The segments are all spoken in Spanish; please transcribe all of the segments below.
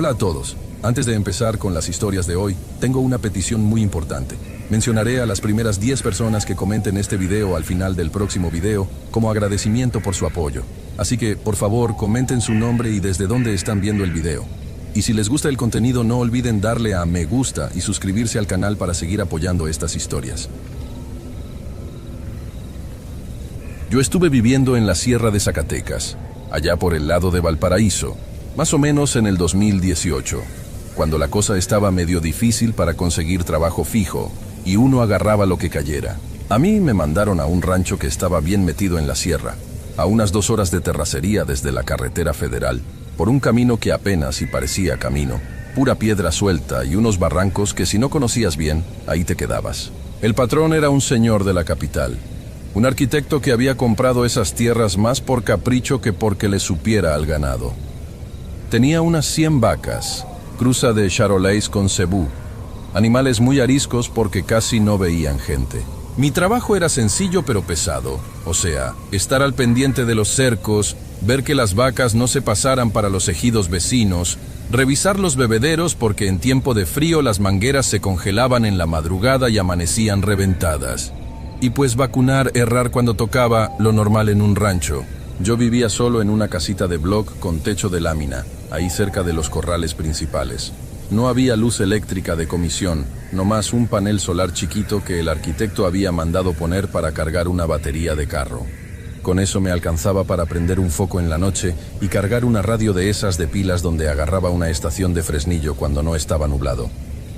Hola a todos. Antes de empezar con las historias de hoy, tengo una petición muy importante. Mencionaré a las primeras 10 personas que comenten este video al final del próximo video como agradecimiento por su apoyo. Así que, por favor, comenten su nombre y desde dónde están viendo el video. Y si les gusta el contenido, no olviden darle a me gusta y suscribirse al canal para seguir apoyando estas historias. Yo estuve viviendo en la Sierra de Zacatecas, allá por el lado de Valparaíso, más o menos en el 2018, cuando la cosa estaba medio difícil para conseguir trabajo fijo y uno agarraba lo que cayera. A mí me mandaron a un rancho que estaba bien metido en la sierra, a unas 2 horas de terracería desde la carretera federal, por un camino que apenas si parecía camino, pura piedra suelta y unos barrancos que si no conocías bien, ahí te quedabas. El patrón era un señor de la capital, un arquitecto que había comprado esas tierras más por capricho que porque le supiera al ganado. Tenía unas 100 vacas, cruza de charolais con cebú, animales muy ariscos porque casi no veían gente. Mi trabajo era sencillo pero pesado, o sea, estar al pendiente de los cercos, ver que las vacas no se pasaran para los ejidos vecinos, revisar los bebederos porque en tiempo de frío las mangueras se congelaban en la madrugada y amanecían reventadas. Y pues vacunar, errar cuando tocaba, lo normal en un rancho. Yo vivía solo en una casita de bloc con techo de lámina, ahí cerca de los corrales principales. No había luz eléctrica de comisión, nomás un panel solar chiquito que el arquitecto había mandado poner para cargar una batería de carro. Con eso me alcanzaba para prender un foco en la noche y cargar una radio de esas de pilas donde agarraba una estación de Fresnillo cuando no estaba nublado.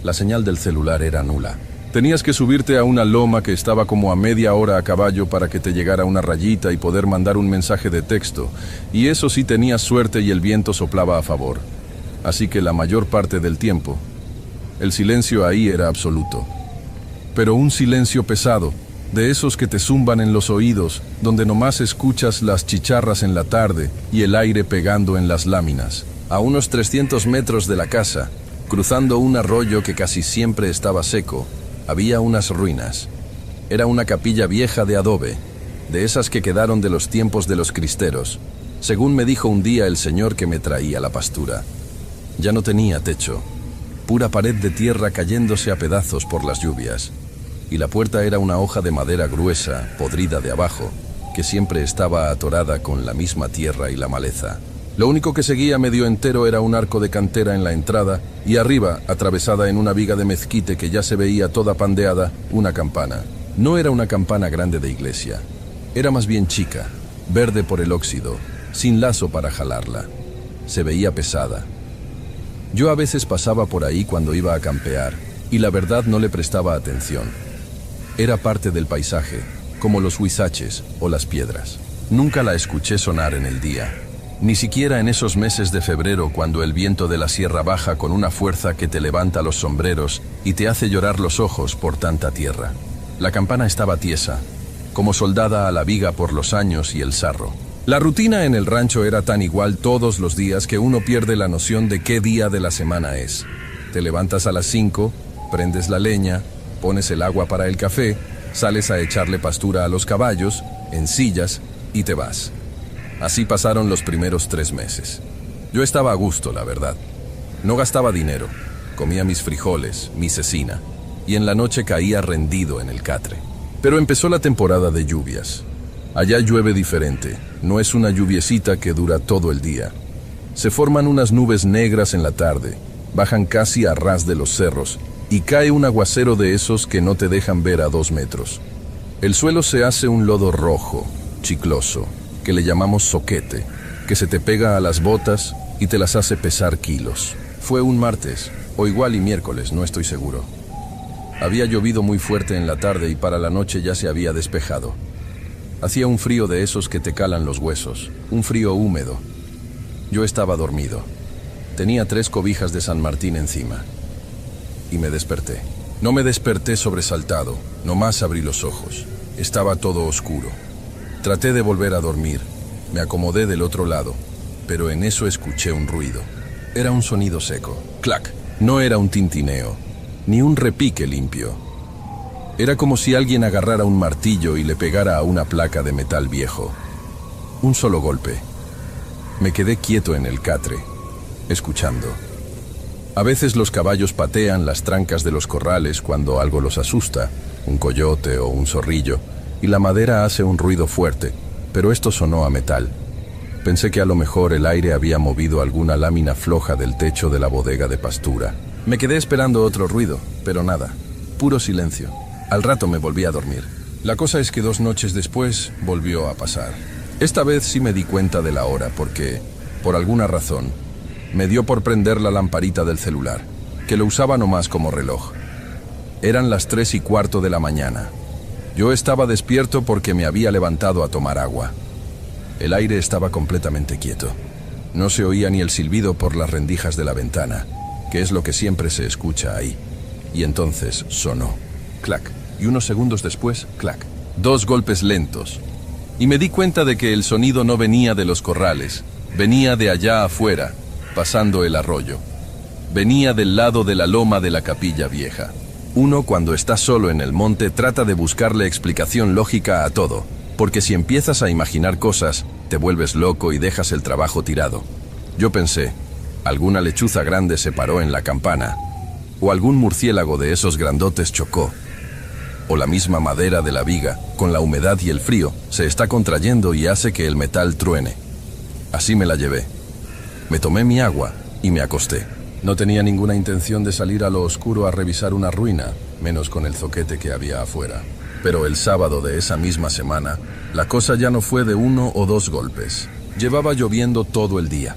La señal del celular era nula. Tenías que subirte a una loma que estaba como a media hora a caballo para que te llegara una rayita y poder mandar un mensaje de texto, y eso sí tenías suerte y el viento soplaba a favor. Así que la mayor parte del tiempo, el silencio ahí era absoluto. Pero un silencio pesado, de esos que te zumban en los oídos, donde nomás escuchas las chicharras en la tarde y el aire pegando en las láminas. A unos 300 metros de la casa, cruzando un arroyo que casi siempre estaba seco, había unas ruinas. Era una capilla vieja de adobe, de esas que quedaron de los tiempos de los cristeros, según me dijo un día el señor que me traía la pastura. Ya no tenía techo, pura pared de tierra cayéndose a pedazos por las lluvias, y la puerta era una hoja de madera gruesa, podrida de abajo, que siempre estaba atorada con la misma tierra y la maleza. Lo único que seguía medio entero era un arco de cantera en la entrada y arriba, atravesada en una viga de mezquite que ya se veía toda pandeada, una campana. No era una campana grande de iglesia, era más bien chica, verde por el óxido, sin lazo para jalarla. Se veía pesada. Yo a veces pasaba por ahí cuando iba a campear y la verdad no le prestaba atención. Era parte del paisaje, como los huizaches o las piedras. Nunca la escuché sonar en el día. Ni siquiera en esos meses de febrero cuando el viento de la sierra baja con una fuerza que te levanta los sombreros y te hace llorar los ojos por tanta tierra. La campana estaba tiesa, como soldada a la viga por los años y el sarro. La rutina en el rancho era tan igual todos los días que uno pierde la noción de qué día de la semana es. Te levantas a las 5, prendes la leña, pones el agua para el café, sales a echarle pastura a los caballos, ensillas y te vas. Así pasaron los primeros 3 meses. Yo estaba a gusto, la verdad. No gastaba dinero, comía mis frijoles, mi cecina, y en la noche caía rendido en el catre. Pero empezó la temporada de lluvias. Allá llueve diferente, no es una lluviecita que dura todo el día. Se forman unas nubes negras en la tarde, bajan casi a ras de los cerros, y cae un aguacero de esos que no te dejan ver a 2 metros. El suelo se hace un lodo rojo, chicloso, que le llamamos zoquete, que se te pega a las botas y te las hace pesar kilos. Fue un martes, o igual y miércoles, no estoy seguro. Había llovido muy fuerte en la tarde y para la noche ya se había despejado. Hacía un frío de esos que te calan los huesos, un frío húmedo. Yo estaba dormido. Tenía 3 cobijas de San Martín encima. Y me desperté. No me desperté sobresaltado, nomás abrí los ojos. Estaba todo oscuro. Traté de volver a dormir. Me acomodé del otro lado, pero en eso escuché un ruido. Era un sonido seco. ¡Clac! No era un tintineo, ni un repique limpio. Era como si alguien agarrara un martillo y le pegara a una placa de metal viejo. Un solo golpe. Me quedé quieto en el catre, escuchando. A veces los caballos patean las trancas de los corrales cuando algo los asusta, un coyote o un zorrillo, y la madera hace un ruido fuerte, pero esto sonó a metal. Pensé que a lo mejor el aire había movido alguna lámina floja del techo de la bodega de pastura. Me quedé esperando otro ruido, pero nada, puro silencio. Al rato me volví a dormir. La cosa es que 2 noches después volvió a pasar. Esta vez sí me di cuenta de la hora porque, por alguna razón, me dio por prender la lamparita del celular, que lo usaba nomás como reloj. Eran las 3:15 de la mañana. Yo estaba despierto porque me había levantado a tomar agua. El aire estaba completamente quieto. No se oía ni el silbido por las rendijas de la ventana, que es lo que siempre se escucha ahí. Y entonces sonó. Clac. Y unos segundos después, clac. 2 golpes lentos. Y me di cuenta de que el sonido no venía de los corrales, venía de allá afuera, pasando el arroyo. Venía del lado de la loma de la Capilla Vieja. Uno, cuando está solo en el monte, trata de buscarle explicación lógica a todo, porque si empiezas a imaginar cosas, te vuelves loco y dejas el trabajo tirado. Yo pensé, alguna lechuza grande se paró en la campana, o algún murciélago de esos grandotes chocó, o la misma madera de la viga, con la humedad y el frío, se está contrayendo y hace que el metal truene. Así me la llevé. Me tomé mi agua y me acosté. No tenía ninguna intención de salir a lo oscuro a revisar una ruina, menos con el zoquete que había afuera. Pero el sábado de esa misma semana, la cosa ya no fue de 1 o 2 golpes. Llevaba lloviendo todo el día.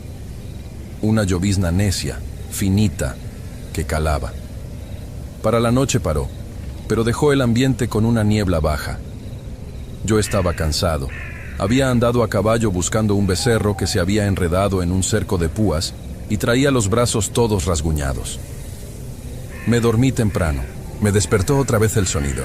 Una llovizna necia, finita, que calaba. Para la noche paró, pero dejó el ambiente con una niebla baja. Yo estaba cansado. Había andado a caballo buscando un becerro que se había enredado en un cerco de púas y traía los brazos todos rasguñados. Me dormí temprano. Me despertó otra vez el sonido,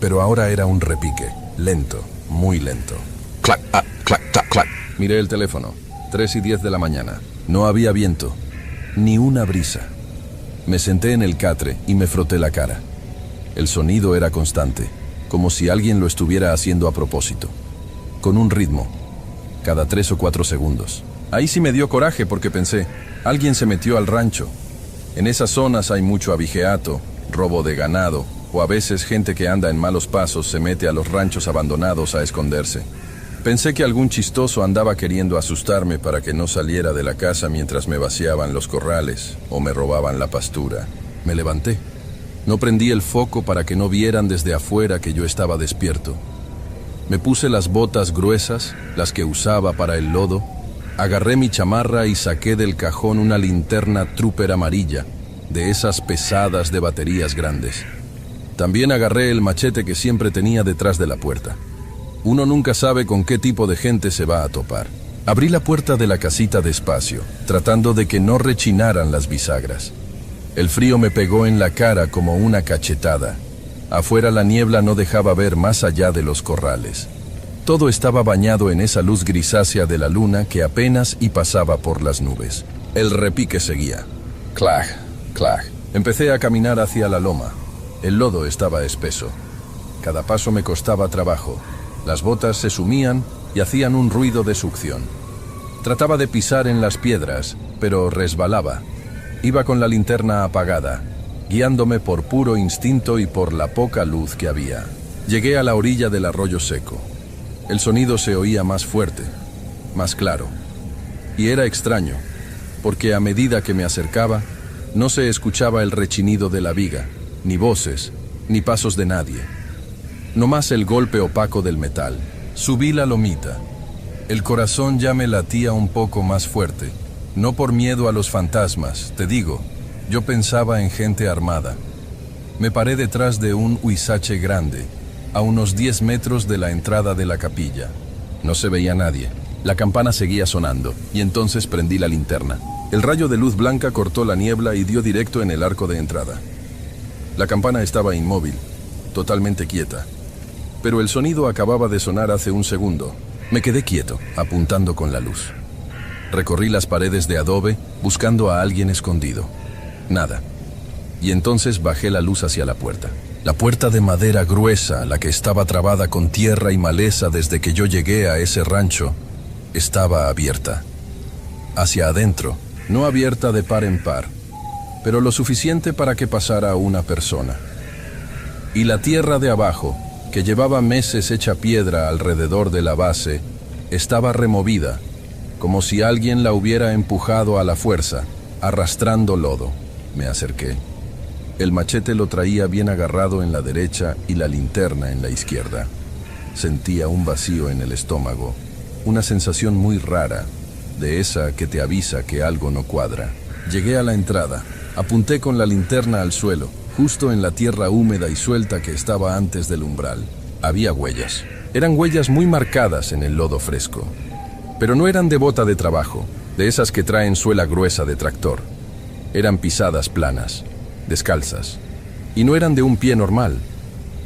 pero ahora era un repique, lento, muy lento. Clac, clac, clac, clac. Miré el teléfono. 3:10 de la mañana. No había viento, ni una brisa. Me senté en el catre y me froté la cara. El sonido era constante, como si alguien lo estuviera haciendo a propósito, con un ritmo, cada 3 o 4 segundos. Ahí sí me dio coraje porque pensé, alguien se metió al rancho. En esas zonas hay mucho abigeato, robo de ganado, o a veces gente que anda en malos pasos se mete a los ranchos abandonados a esconderse. Pensé que algún chistoso andaba queriendo asustarme para que no saliera de la casa mientras me vaciaban los corrales o me robaban la pastura. Me levanté. No prendí el foco para que no vieran desde afuera que yo estaba despierto. Me puse las botas gruesas, las que usaba para el lodo, agarré mi chamarra y saqué del cajón una linterna Trooper amarilla, de esas pesadas de baterías grandes. También agarré el machete que siempre tenía detrás de la puerta. Uno nunca sabe con qué tipo de gente se va a topar. Abrí la puerta de la casita despacio, tratando de que no rechinaran las bisagras. El frío me pegó en la cara como una cachetada. Afuera la niebla no dejaba ver más allá de los corrales. Todo estaba bañado en esa luz grisácea de la luna que apenas y pasaba por las nubes. El repique seguía. Clac, clac. Empecé a caminar hacia la loma. El lodo estaba espeso. Cada paso me costaba trabajo. Las botas se sumían y hacían un ruido de succión. Trataba de pisar en las piedras, pero resbalaba. Iba con la linterna apagada, guiándome por puro instinto y por la poca luz que había. Llegué a la orilla del arroyo seco. El sonido se oía más fuerte, más claro. Y era extraño, porque a medida que me acercaba, no se escuchaba el rechinido de la viga, ni voces, ni pasos de nadie. Nomás el golpe opaco del metal. Subí la lomita. El corazón ya me latía un poco más fuerte. No por miedo a los fantasmas, te digo. Yo pensaba en gente armada. Me paré detrás de un huizache grande, a unos 10 metros de la entrada de la capilla. No se veía nadie. La campana seguía sonando, y entonces prendí la linterna. El rayo de luz blanca cortó la niebla y dio directo en el arco de entrada. La campana estaba inmóvil, totalmente quieta. Pero el sonido acababa de sonar hace un segundo. Me quedé quieto, apuntando con la luz. Recorrí las paredes de adobe, buscando a alguien escondido. Nada. Y entonces bajé la luz hacia la puerta. La puerta de madera gruesa, la que estaba trabada con tierra y maleza desde que yo llegué a ese rancho, estaba abierta. Hacia adentro, no abierta de par en par, pero lo suficiente para que pasara una persona. Y la tierra de abajo, que llevaba meses hecha piedra alrededor de la base, estaba removida, como si alguien la hubiera empujado a la fuerza, arrastrando lodo. Me acerqué. El machete lo traía bien agarrado en la derecha y la linterna en la izquierda. Sentía un vacío en el estómago, una sensación muy rara, de esa que te avisa que algo no cuadra. Llegué a la entrada, apunté con la linterna al suelo, justo en la tierra húmeda y suelta que estaba antes del umbral. Había huellas. Eran huellas muy marcadas en el lodo fresco. Pero no eran de bota de trabajo, de esas que traen suela gruesa de tractor. Eran pisadas planas, descalzas. Y no eran de un pie normal.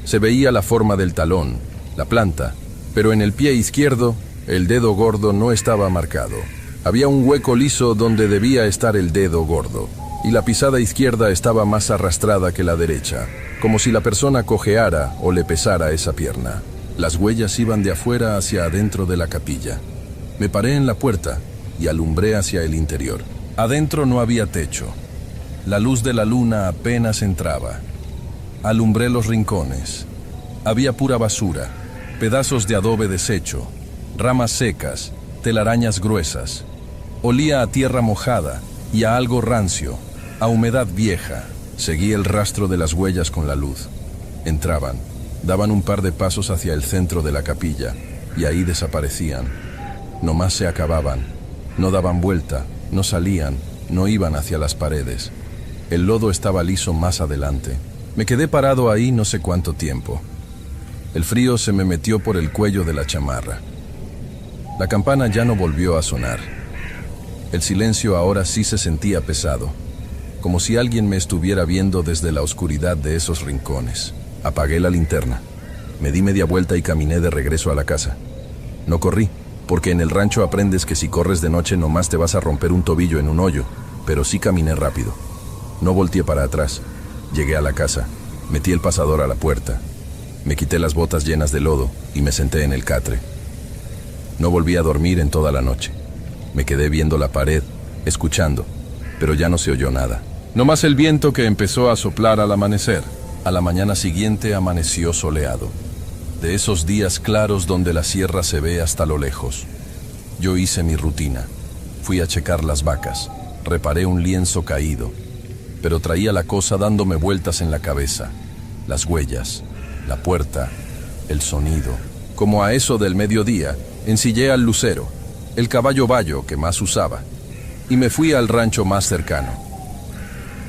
Se veía la forma del talón, la planta, pero en el pie izquierdo, el dedo gordo no estaba marcado. Había un hueco liso donde debía estar el dedo gordo, y la pisada izquierda estaba más arrastrada que la derecha, como si la persona cojeara o le pesara esa pierna. Las huellas iban de afuera hacia adentro de la capilla. Me paré en la puerta y alumbré hacia el interior. Adentro no había techo. La luz de la luna apenas entraba. Alumbré los rincones. Había pura basura, pedazos de adobe deshecho, ramas secas, telarañas gruesas. Olía a tierra mojada y a algo rancio, a humedad vieja. Seguí el rastro de las huellas con la luz. Entraban, daban un par de pasos hacia el centro de la capilla y ahí desaparecían. Nomás se acababan. No daban vuelta, no salían, no iban hacia las paredes. El lodo estaba liso más adelante. Me quedé parado ahí no sé cuánto tiempo. El frío se me metió por el cuello de la chamarra. La campana ya no volvió a sonar. El silencio ahora sí se sentía pesado, como si alguien me estuviera viendo desde la oscuridad de esos rincones. Apagué la linterna. Me di media vuelta y caminé de regreso a la casa. No corrí, porque en el rancho aprendes que si corres de noche nomás te vas a romper un tobillo en un hoyo, pero sí caminé rápido. No volteé para atrás. Llegué a la casa, metí el pasador a la puerta. Me quité las botas llenas de lodo y me senté en el catre. No volví a dormir en toda la noche. Me quedé viendo la pared, escuchando, pero ya no se oyó nada. Nomás el viento que empezó a soplar al amanecer. A la mañana siguiente amaneció soleado. De esos días claros donde la sierra se ve hasta lo lejos. Yo hice mi rutina. Fui a checar las vacas. Reparé un lienzo caído. Pero traía la cosa dándome vueltas en la cabeza. Las huellas, la puerta, el sonido. Como a eso del mediodía, ensillé al lucero, el caballo bayo que más usaba, y me fui al rancho más cercano.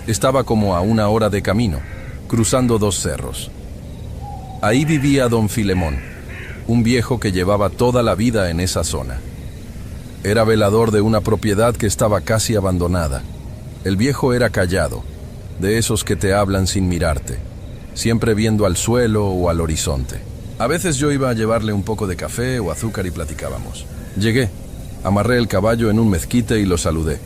Estaba como a 1 hora de camino, cruzando 2 cerros. Ahí vivía don Filemón, un viejo que llevaba toda la vida en esa zona. Era velador de una propiedad que estaba casi abandonada. El viejo era callado, de esos que te hablan sin mirarte, siempre viendo al suelo o al horizonte. A veces yo iba a llevarle un poco de café o azúcar y platicábamos. Llegué, amarré el caballo en un mezquite y lo saludé.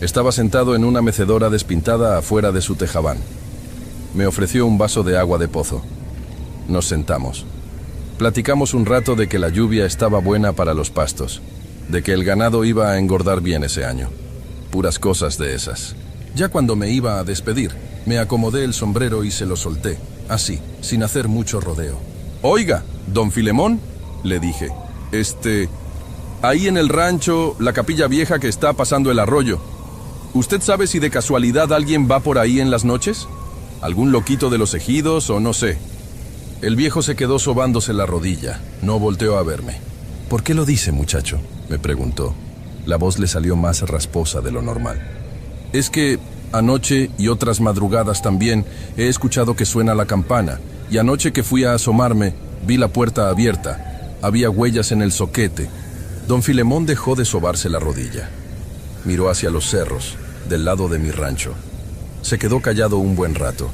Estaba sentado en una mecedora despintada afuera de su tejabán. Me ofreció un vaso de agua de pozo. Nos sentamos. Platicamos un rato de que la lluvia estaba buena para los pastos, de que el ganado iba a engordar bien ese año. Puras cosas de esas. Ya cuando me iba a despedir, me acomodé el sombrero y se lo solté, así, sin hacer mucho rodeo. «Oiga, don Filemón», le dije, ahí en el rancho, la capilla vieja que está pasando el arroyo, ¿usted sabe si de casualidad alguien va por ahí en las noches? ¿Algún loquito de los ejidos o no sé?» El viejo se quedó sobándose la rodilla, no volteó a verme. «¿Por qué lo dice, muchacho?», me preguntó. La voz le salió más rasposa de lo normal. «Es que anoche y otras madrugadas también he escuchado que suena la campana, y anoche que fui a asomarme, vi la puerta abierta. Había huellas en el zoquete». Don Filemón dejó de sobarse la rodilla. Miró hacia los cerros, del lado de mi rancho. Se quedó callado un buen rato.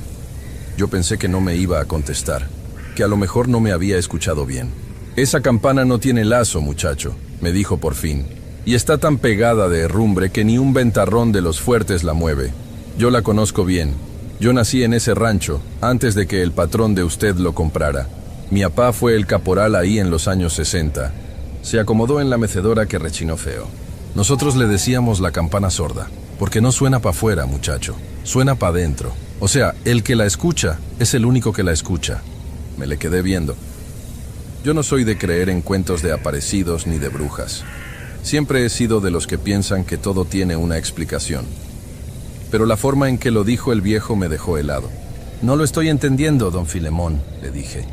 Yo pensé que no me iba a contestar, que a lo mejor no me había escuchado bien. «Esa campana no tiene lazo, muchacho», me dijo por fin, «y está tan pegada de herrumbre que ni un ventarrón de los fuertes la mueve. Yo la conozco bien. Yo nací en ese rancho, antes de que el patrón de usted lo comprara. Mi papá fue el caporal ahí en los años 60. Se acomodó en la mecedora que rechinó feo. Nosotros le decíamos la campana sorda. Porque no suena para afuera, muchacho. Suena para adentro. O sea, el que la escucha es el único que la escucha. Me le quedé viendo. Yo no soy de creer en cuentos de aparecidos ni de brujas. Siempre he sido de los que piensan que todo tiene una explicación. Pero la forma en que lo dijo el viejo me dejó helado. No lo estoy entendiendo, don Filemón, le dije.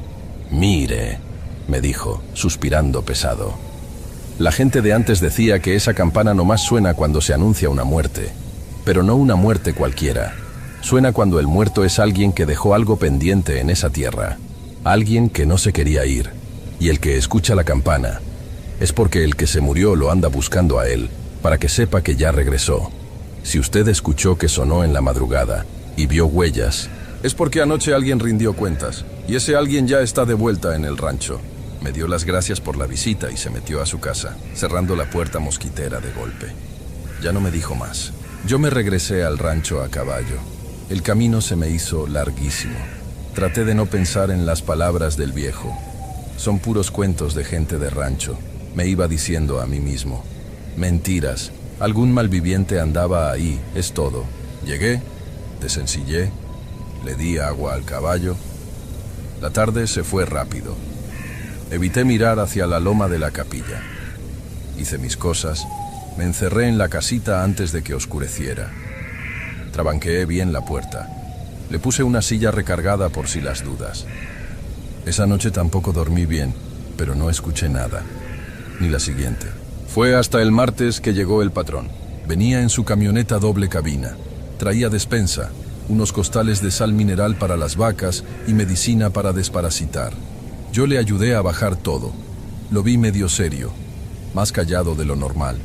Mire, me dijo, suspirando pesado. La gente de antes decía que esa campana nomás suena cuando se anuncia una muerte. Pero no una muerte cualquiera. Suena cuando el muerto es alguien que dejó algo pendiente en esa tierra. Alguien que no se quería ir. Y el que escucha la campana es porque el que se murió lo anda buscando a él, para que sepa que ya regresó. Si usted escuchó que sonó en la madrugada y vio huellas, es porque anoche alguien rindió cuentas, y ese alguien ya está de vuelta en el rancho. Me dio las gracias por la visita y se metió a su casa, cerrando la puerta mosquitera de golpe. Ya no me dijo más. Yo me regresé al rancho a caballo. El camino se me hizo larguísimo. Traté de no pensar en las palabras del viejo. Son puros cuentos de gente de rancho, me iba diciendo a mí mismo. Mentiras, algún malviviente andaba ahí, es todo. Llegué, desencillé, le di agua al caballo. La tarde se fue rápido. Evité mirar hacia la loma de la capilla. Hice mis cosas, me encerré en la casita antes de que oscureciera. Trabanqueé bien la puerta. Le puse una silla recargada por si las dudas. Esa noche tampoco dormí bien, pero no escuché nada. Ni la siguiente. Fue hasta el martes que llegó el patrón. Venía en su camioneta doble cabina. Traía despensa, unos costales de sal mineral para las vacas y medicina para desparasitar. Yo le ayudé a bajar todo. Lo vi medio serio, más callado de lo normal.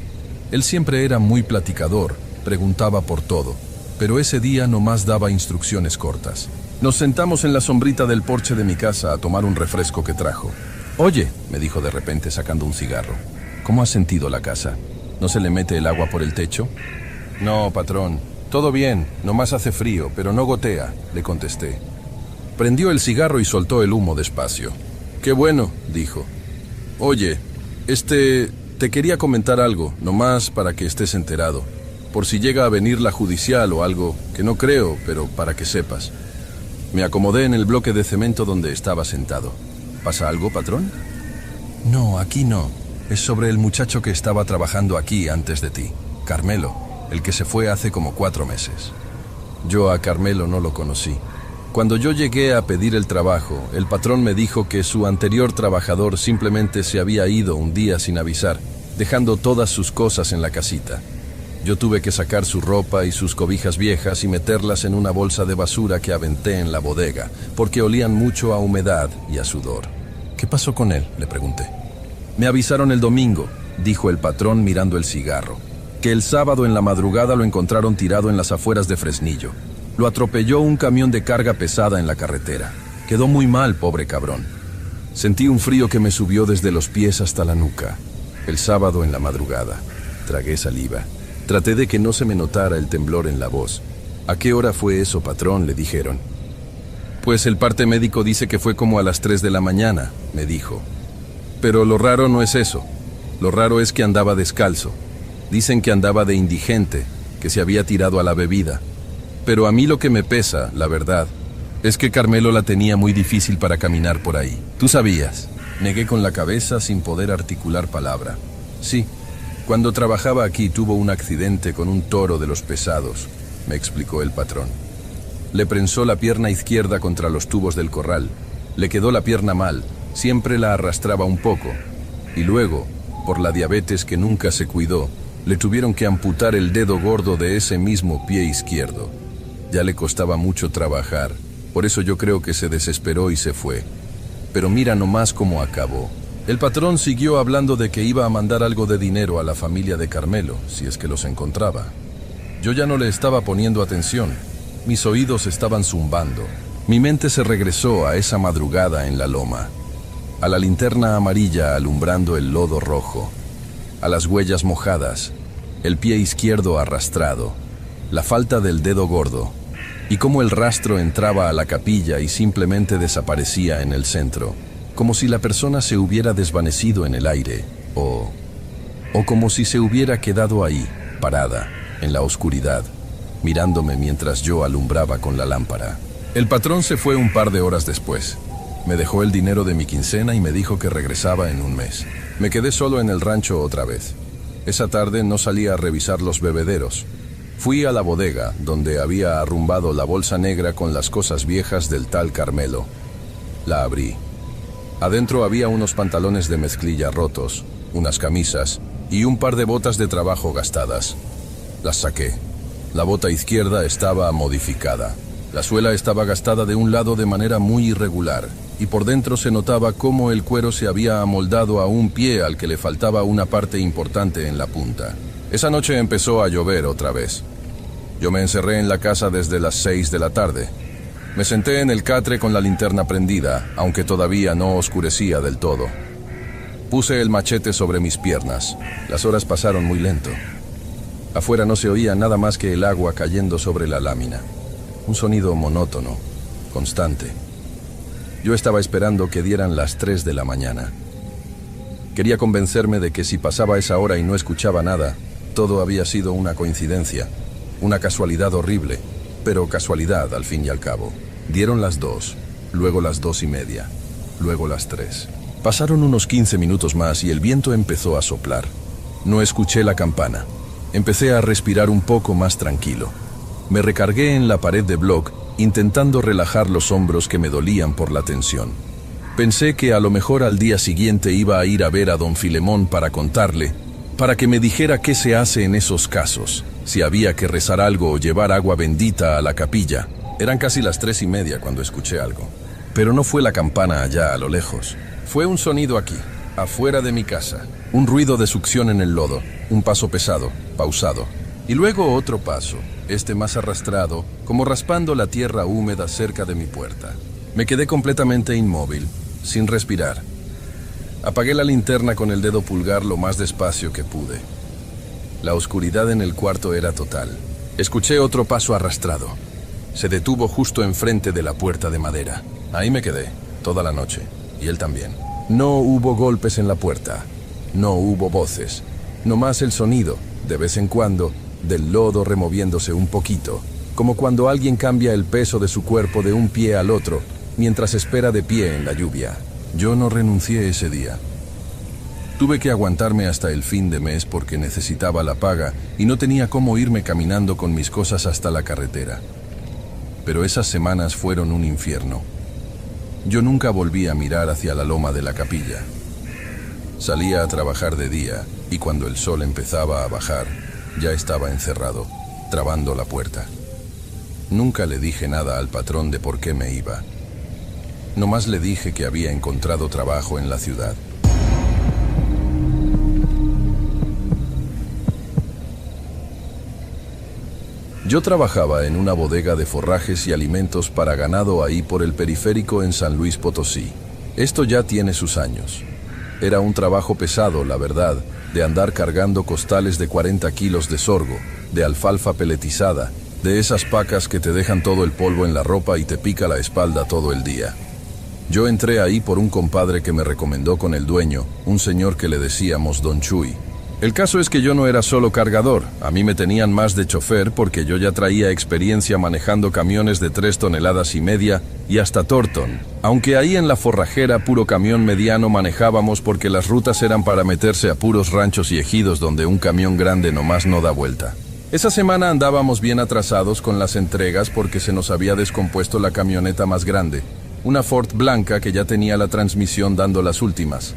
Él siempre era muy platicador, preguntaba por todo, pero ese día nomás daba instrucciones cortas. Nos sentamos en la sombrita del porche de mi casa a tomar un refresco que trajo. Oye, me dijo de repente sacando un cigarro, ¿cómo has sentido la casa? ¿No se le mete el agua por el techo? No, patrón, todo bien, nomás hace frío, pero no gotea, le contesté. Prendió el cigarro y soltó el humo despacio. Qué bueno, dijo. Oye, te quería comentar algo, nomás para que estés enterado. Por si llega a venir la judicial o algo, que no creo, pero para que sepas. Me acomodé en el bloque de cemento donde estaba sentado. ¿Pasa algo, patrón? No, aquí no. Es sobre el muchacho que estaba trabajando aquí antes de ti. Carmelo, el que se fue hace como 4 meses. Yo a Carmelo no lo conocí. Cuando yo llegué a pedir el trabajo, el patrón me dijo que su anterior trabajador simplemente se había ido un día sin avisar, dejando todas sus cosas en la casita. Yo tuve que sacar su ropa y sus cobijas viejas y meterlas en una bolsa de basura que aventé en la bodega, porque olían mucho a humedad y a sudor. ¿Qué pasó con él?, le pregunté. Me avisaron el domingo, dijo el patrón mirando el cigarro, que el sábado en la madrugada lo encontraron tirado en las afueras de Fresnillo. Lo atropelló un camión de carga pesada en la carretera. Quedó muy mal, pobre cabrón. Sentí un frío que me subió desde los pies hasta la nuca. El sábado en la madrugada. Tragué saliva. Traté de que no se me notara el temblor en la voz. ¿A qué hora fue eso, patrón?, le dijeron. Pues el parte médico dice que fue como a las 3 de la mañana, me dijo. Pero lo raro no es eso. Lo raro es que andaba descalzo. Dicen que andaba de indigente, que se había tirado a la bebida. Pero a mí lo que me pesa, la verdad, es que Carmelo la tenía muy difícil para caminar por ahí. Tú sabías. Negué con la cabeza sin poder articular palabra. Sí, cuando trabajaba aquí tuvo un accidente con un toro de los pesados, me explicó el patrón. Le prensó la pierna izquierda contra los tubos del corral. Le quedó la pierna mal, siempre la arrastraba un poco. Y luego, por la diabetes que nunca se cuidó, le tuvieron que amputar el dedo gordo de ese mismo pie izquierdo. Ya le costaba mucho trabajar, por eso yo creo que se desesperó y se fue. Pero mira nomás cómo acabó. El patrón siguió hablando de que iba a mandar algo de dinero a la familia de Carmelo, si es que los encontraba. Yo ya no le estaba poniendo atención. Mis oídos estaban zumbando. Mi mente se regresó a esa madrugada en la loma, a la linterna amarilla alumbrando el lodo rojo, a las huellas mojadas, el pie izquierdo arrastrado, la falta del dedo gordo, y cómo el rastro entraba a la capilla y simplemente desaparecía en el centro, como si la persona se hubiera desvanecido en el aire, o como si se hubiera quedado ahí, parada. en la oscuridad, mirándome mientras yo alumbraba con la lámpara. El patrón se fue un par de horas después. Me dejó el dinero de mi quincena y me dijo que regresaba en un mes. Me quedé solo en el rancho otra vez. Esa tarde no salí a revisar los bebederos. Fui a la bodega, donde había arrumbado la bolsa negra con las cosas viejas del tal Carmelo. La abrí. Adentro había unos pantalones de mezclilla rotos, unas camisas y un par de botas de trabajo gastadas. Las saqué. La bota izquierda estaba modificada. La suela estaba gastada de un lado de manera muy irregular, y por dentro se notaba cómo el cuero se había amoldado a un pie al que le faltaba una parte importante en la punta. Esa noche empezó a llover otra vez. Yo me encerré en la casa desde las 6 de la tarde. Me senté en el catre con la linterna prendida, aunque todavía no oscurecía del todo. Puse el machete sobre mis piernas. Las horas pasaron muy lento. Afuera no se oía nada más que el agua cayendo sobre la lámina. Un sonido monótono, constante. Yo estaba esperando que dieran las 3 de la mañana. Quería convencerme de que si pasaba esa hora y no escuchaba nada, todo había sido una coincidencia, una casualidad horrible, pero casualidad al fin y al cabo. Dieron las 2, luego las 2:30, luego las 3. Pasaron unos 15 minutos más y el viento empezó a soplar. No escuché la campana. Empecé a respirar un poco más tranquilo. Me recargué en la pared de bloc, intentando relajar los hombros que me dolían por la tensión. Pensé que a lo mejor al día siguiente iba a ir a ver a don Filemón para contarle, para que me dijera qué se hace en esos casos, si había que rezar algo o llevar agua bendita a la capilla. Eran casi las 3:30 cuando escuché algo. Pero no fue la campana allá a lo lejos. Fue un sonido aquí, afuera de mi casa. Un ruido de succión en el lodo, un paso pesado, pausado. Y luego otro paso, este más arrastrado, como raspando la tierra húmeda cerca de mi puerta. Me quedé completamente inmóvil, sin respirar. Apagué la linterna con el dedo pulgar lo más despacio que pude. La oscuridad en el cuarto era total. Escuché otro paso arrastrado. Se detuvo justo enfrente de la puerta de madera. Ahí me quedé, toda la noche, y él también. No hubo golpes en la puerta, no hubo voces, nomás el sonido, de vez en cuando, del lodo removiéndose un poquito, como cuando alguien cambia el peso de su cuerpo de un pie al otro, mientras espera de pie en la lluvia. Yo no renuncié ese día. Tuve que aguantarme hasta el fin de mes porque necesitaba la paga y no tenía cómo irme caminando con mis cosas hasta la carretera. Pero esas semanas fueron un infierno. Yo nunca volví a mirar hacia la loma de la capilla. Salía a trabajar de día y cuando el sol empezaba a bajar, ya estaba encerrado, trabando la puerta. Nunca le dije nada al patrón de por qué me iba. Nomás le dije que había encontrado trabajo en la ciudad. Yo trabajaba en una bodega de forrajes y alimentos para ganado ahí por el periférico en San Luis Potosí. Esto ya tiene sus años. Era un trabajo pesado, la verdad, de andar cargando costales de 40 kilos de sorgo, de alfalfa peletizada, de esas pacas que te dejan todo el polvo en la ropa y te pica la espalda todo el día. Yo entré ahí por un compadre que me recomendó con el dueño, un señor que le decíamos Don Chuy. El caso es que yo no era solo cargador, a mí me tenían más de chofer porque yo ya traía experiencia manejando camiones de 3,5 toneladas y hasta Torton, aunque ahí en la forrajera puro camión mediano manejábamos porque las rutas eran para meterse a puros ranchos y ejidos donde un camión grande nomás no da vuelta. Esa semana andábamos bien atrasados con las entregas porque se nos había descompuesto la camioneta más grande, una Ford blanca que ya tenía la transmisión dando las últimas.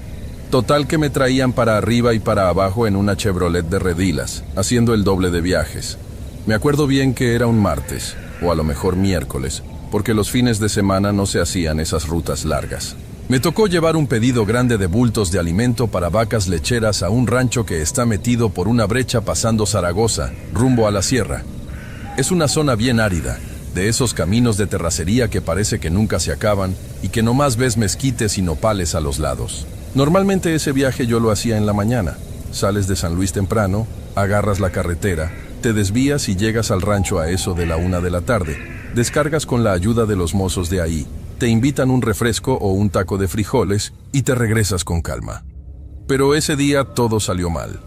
Total que me traían para arriba y para abajo en una Chevrolet de redilas, haciendo el doble de viajes. Me acuerdo bien que era un martes, o a lo mejor miércoles, porque los fines de semana no se hacían esas rutas largas. Me tocó llevar un pedido grande de bultos de alimento para vacas lecheras a un rancho que está metido por una brecha pasando Zaragoza, rumbo a la sierra. Es una zona bien árida, de esos caminos de terracería que parece que nunca se acaban y que nomás ves mezquites y nopales a los lados. Normalmente ese viaje yo lo hacía en la mañana. Sales de San Luis temprano, agarras la carretera, te desvías y llegas al rancho a eso de la 1 de la tarde. Descargas con la ayuda de los mozos de ahí, te invitan un refresco o un taco de frijoles y te regresas con calma. Pero ese día todo salió mal.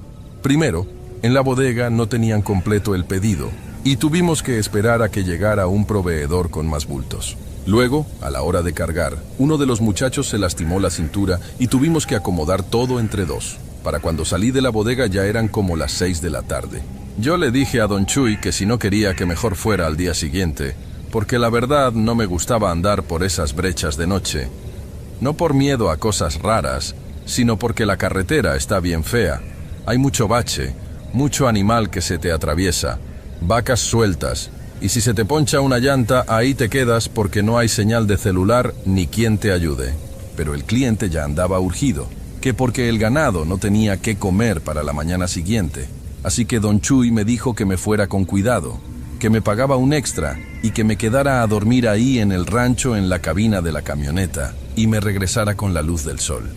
Primero, En la bodega no tenían completo el pedido y tuvimos que esperar a que llegara un proveedor con más bultos. Luego, a la hora de cargar, uno de los muchachos se lastimó la cintura y tuvimos que acomodar todo entre dos. Para cuando salí de la bodega ya eran como las 6 de la tarde. Yo le dije a Don Chuy que si no quería que mejor fuera al día siguiente, porque la verdad no me gustaba andar por esas brechas de noche. No por miedo a cosas raras, sino porque la carretera está bien fea. Hay mucho bache, mucho animal que se te atraviesa, vacas sueltas, y si se te poncha una llanta, ahí te quedas porque no hay señal de celular ni quien te ayude. Pero el cliente ya andaba urgido, que porque el ganado no tenía qué comer para la mañana siguiente. Así que Don Chuy me dijo que me fuera con cuidado, que me pagaba un extra y que me quedara a dormir ahí en el rancho en la cabina de la camioneta y me regresara con la luz del sol.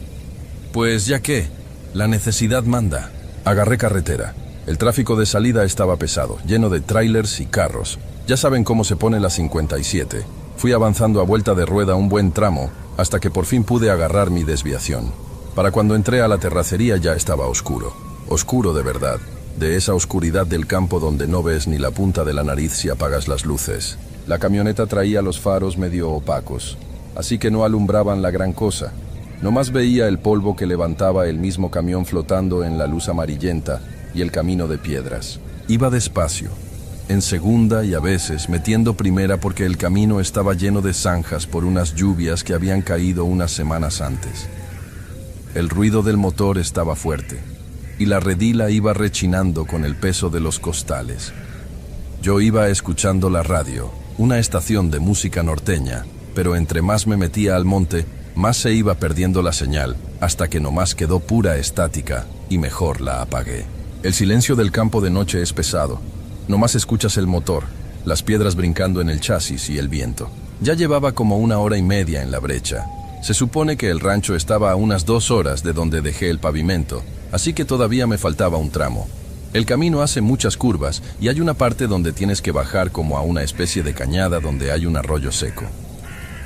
Pues ya que, la necesidad manda. Agarré carretera. El tráfico de salida estaba pesado, lleno de trailers y carros. Ya saben cómo se pone la 57. Fui avanzando a vuelta de rueda un buen tramo hasta que por fin pude agarrar mi desviación. Para cuando entré a la terracería ya estaba oscuro. Oscuro de verdad. De esa oscuridad del campo donde no ves ni la punta de la nariz si apagas las luces. La camioneta traía los faros medio opacos, así que no alumbraban la gran cosa. Nomás veía el polvo que levantaba el mismo camión flotando en la luz amarillenta y el camino de piedras. Iba despacio, en segunda y a veces metiendo primera porque el camino estaba lleno de zanjas por unas lluvias que habían caído unas semanas antes. El ruido del motor estaba fuerte y la redila iba rechinando con el peso de los costales. Yo iba escuchando la radio, una estación de música norteña, pero entre más me metía al monte, más se iba perdiendo la señal, hasta que nomás quedó pura estática y mejor la apagué. El silencio del campo de noche es pesado. Nomás escuchas el motor, las piedras brincando en el chasis y el viento. Ya llevaba como 1 hora y media en la brecha. Se supone que el rancho estaba a unas 2 horas de donde dejé el pavimento, así que todavía me faltaba un tramo. El camino hace muchas curvas y hay una parte donde tienes que bajar como a una especie de cañada donde hay un arroyo seco.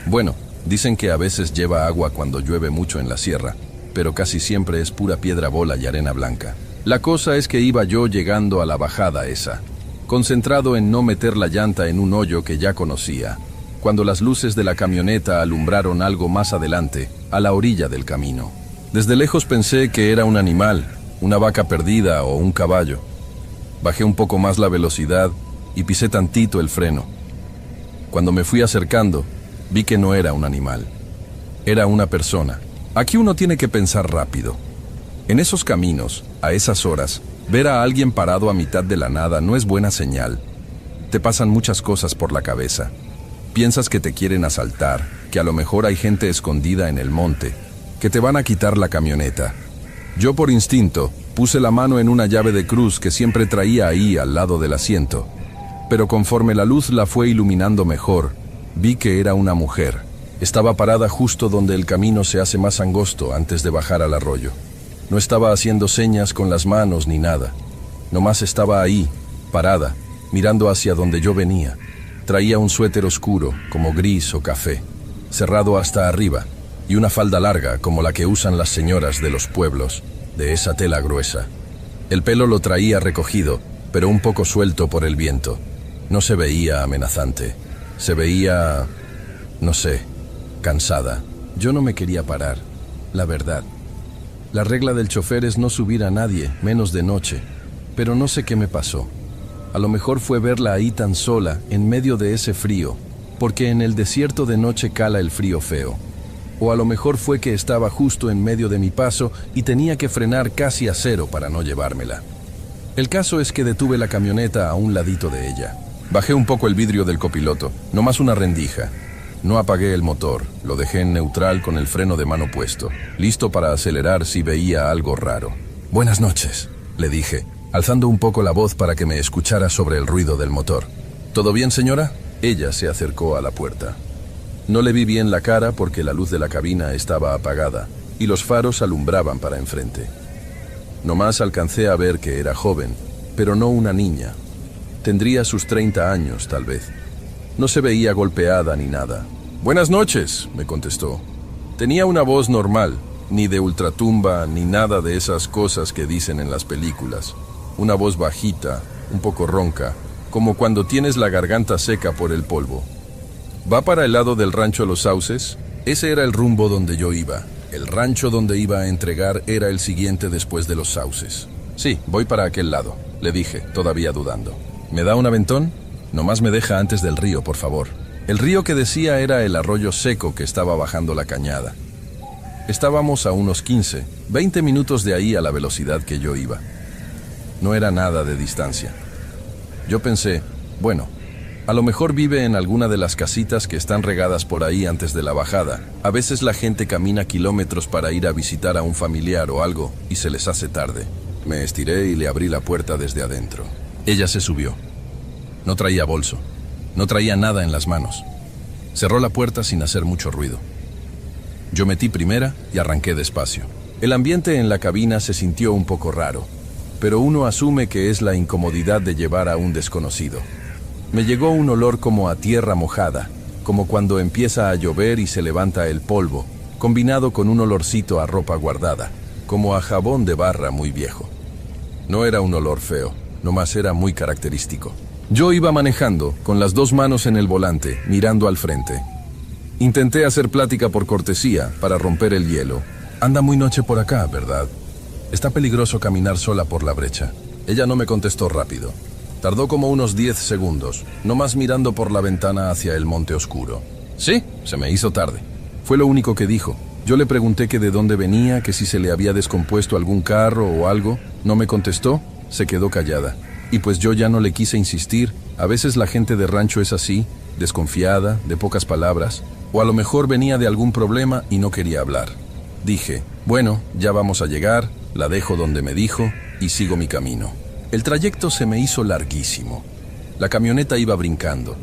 Bueno, dicen que a veces lleva agua cuando llueve mucho en la sierra, pero casi siempre es pura piedra bola y arena blanca. La cosa es que iba yo llegando a la bajada esa, concentrado en no meter la llanta en un hoyo que ya conocía, cuando las luces de la camioneta alumbraron algo más adelante, a la orilla del camino. Desde lejos pensé que era un animal, una vaca perdida o un caballo. Bajé un poco más la velocidad y pisé tantito el freno. Cuando me fui acercando, vi que no era un animal. Era una persona. Aquí uno tiene que pensar rápido. En esos caminos, a esas horas, ver a alguien parado a mitad de la nada no es buena señal. Te pasan muchas cosas por la cabeza. Piensas que te quieren asaltar, que a lo mejor hay gente escondida en el monte, que te van a quitar la camioneta. Yo por instinto puse la mano en una llave de cruz que siempre traía ahí al lado del asiento. Pero conforme la luz la fue iluminando mejor, vi que era una mujer. Estaba parada justo donde el camino se hace más angosto antes de bajar al arroyo. No estaba haciendo señas con las manos ni nada. Nomás estaba ahí, parada, mirando hacia donde yo venía. Traía un suéter oscuro, como gris o café, cerrado hasta arriba, y una falda larga como la que usan las señoras de los pueblos, de esa tela gruesa. El pelo lo traía recogido, pero un poco suelto por el viento. No se veía amenazante. Se veía, no sé, cansada. Yo no me quería parar, la verdad. La regla del chofer es no subir a nadie, menos de noche, pero no sé qué me pasó. A lo mejor fue verla ahí tan sola, en medio de ese frío, porque en el desierto de noche cala el frío feo. O a lo mejor fue que estaba justo en medio de mi paso y tenía que frenar casi a cero para no llevármela. El caso es que detuve la camioneta a un ladito de ella. Bajé un poco el vidrio del copiloto, nomás una rendija. No apagué el motor, lo dejé en neutral con el freno de mano puesto, listo para acelerar si veía algo raro. «Buenas noches», le dije, alzando un poco la voz para que me escuchara sobre el ruido del motor. «¿Todo bien, señora?» Ella se acercó a la puerta. No le vi bien la cara porque la luz de la cabina estaba apagada y los faros alumbraban para enfrente. Nomás alcancé a ver que era joven, pero no una niña. Tendría sus 30 años, tal vez. No se veía golpeada ni nada. «Buenas noches», me contestó. Tenía una voz normal, ni de ultratumba ni nada de esas cosas que dicen en las películas. una voz bajita, un poco ronca, como cuando tienes la garganta seca por el polvo. ¿Va para el lado del rancho Los Sauces? Ese era el rumbo donde yo iba. El rancho donde iba a entregar era el siguiente después de Los Sauces. Sí, voy para aquel lado, le dije, todavía dudando. ¿Me da un aventón? Nomás me deja antes del río, por favor. El río que decía era el arroyo seco que estaba bajando la cañada. Estábamos a unos 15, 20 minutos de ahí a la velocidad que yo iba. No era nada de distancia. Yo pensé, bueno, a lo mejor vive en alguna de las casitas que están regadas por ahí antes de la bajada. A veces la gente camina kilómetros para ir a visitar a un familiar o algo y se les hace tarde. Me estiré y le abrí la puerta desde adentro. Ella se subió. No traía bolso. No traía nada en las manos. Cerró la puerta sin hacer mucho ruido. Yo metí primera y arranqué despacio. El ambiente en la cabina se sintió un poco raro, pero uno asume que es la incomodidad de llevar a un desconocido. Me llegó un olor como a tierra mojada, como cuando empieza a llover y se levanta el polvo, combinado con un olorcito a ropa guardada, como a jabón de barra muy viejo. No era un olor feo, nomás era muy característico. Yo iba manejando, con las dos manos en el volante, mirando al frente. Intenté hacer plática por cortesía, para romper el hielo. Anda muy noche por acá, ¿verdad? Está peligroso caminar sola por la brecha. Ella no me contestó rápido. Tardó como unos 10 segundos, nomás mirando por la ventana hacia el monte oscuro. Sí, se me hizo tarde. Fue lo único que dijo. Yo le pregunté que de dónde venía, que si se le había descompuesto algún carro o algo. No me contestó, se quedó callada. Y pues yo ya no le quise insistir. A veces la gente de rancho es así, desconfiada, de pocas palabras. O a lo mejor venía de algún problema y no quería hablar. Dije, bueno, ya vamos a llegar, la dejo donde me dijo y sigo mi camino. El trayecto se me hizo larguísimo. La camioneta iba brincando.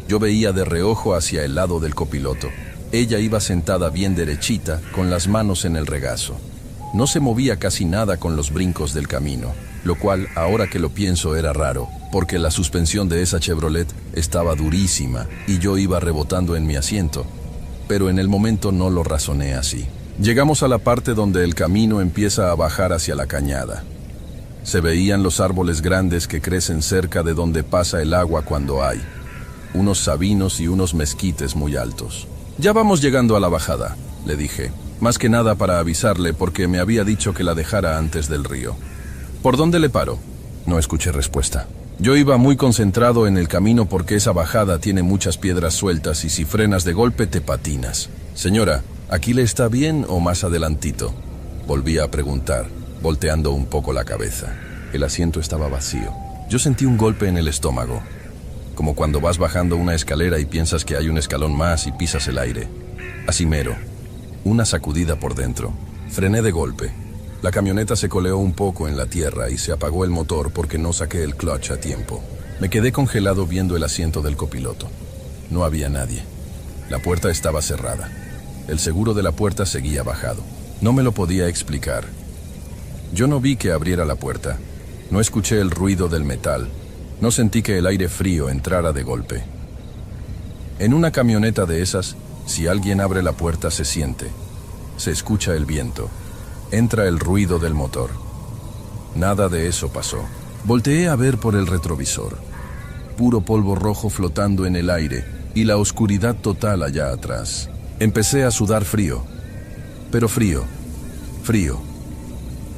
Yo veía de reojo hacia el lado del copiloto. Ella iba sentada bien derechita, con las manos en el regazo. No se movía casi nada con los brincos del camino, lo cual, ahora que lo pienso, era raro, porque la suspensión de esa Chevrolet estaba durísima y yo iba rebotando en mi asiento. Pero en el momento no lo razoné así. Llegamos a la parte donde el camino empieza a bajar hacia la cañada. Se veían los árboles grandes que crecen cerca de donde pasa el agua cuando hay. Unos sabinos y unos mezquites muy altos. Ya vamos llegando a la bajada, le dije. Más que nada para avisarle porque me había dicho que la dejara antes del río. ¿Por dónde le paro? No escuché respuesta. Yo iba muy concentrado en el camino porque esa bajada tiene muchas piedras sueltas y si frenas de golpe te patinas. Señora, ¿aquí le está bien o más adelantito? Volví a preguntar, volteando un poco la cabeza. El asiento estaba vacío. Yo sentí un golpe en el estómago, como cuando vas bajando una escalera y piensas que hay un escalón más y pisas el aire. Así mero. Una sacudida por dentro. Frené de golpe. La camioneta se coleó un poco en la tierra y se apagó el motor porque no saqué el clutch a tiempo. Me quedé congelado viendo el asiento del copiloto. No había nadie. La puerta estaba cerrada. El seguro de la puerta seguía bajado. No me lo podía explicar. Yo no vi que abriera la puerta. No escuché el ruido del metal. No sentí que el aire frío entrara de golpe. En una camioneta de esas, si alguien abre la puerta se siente. Se escucha el viento. Entra el ruido del motor. Nada de eso pasó. Volteé a ver por el retrovisor. Puro polvo rojo flotando en el aire y la oscuridad total allá atrás. Empecé a sudar frío. Pero frío. Frío.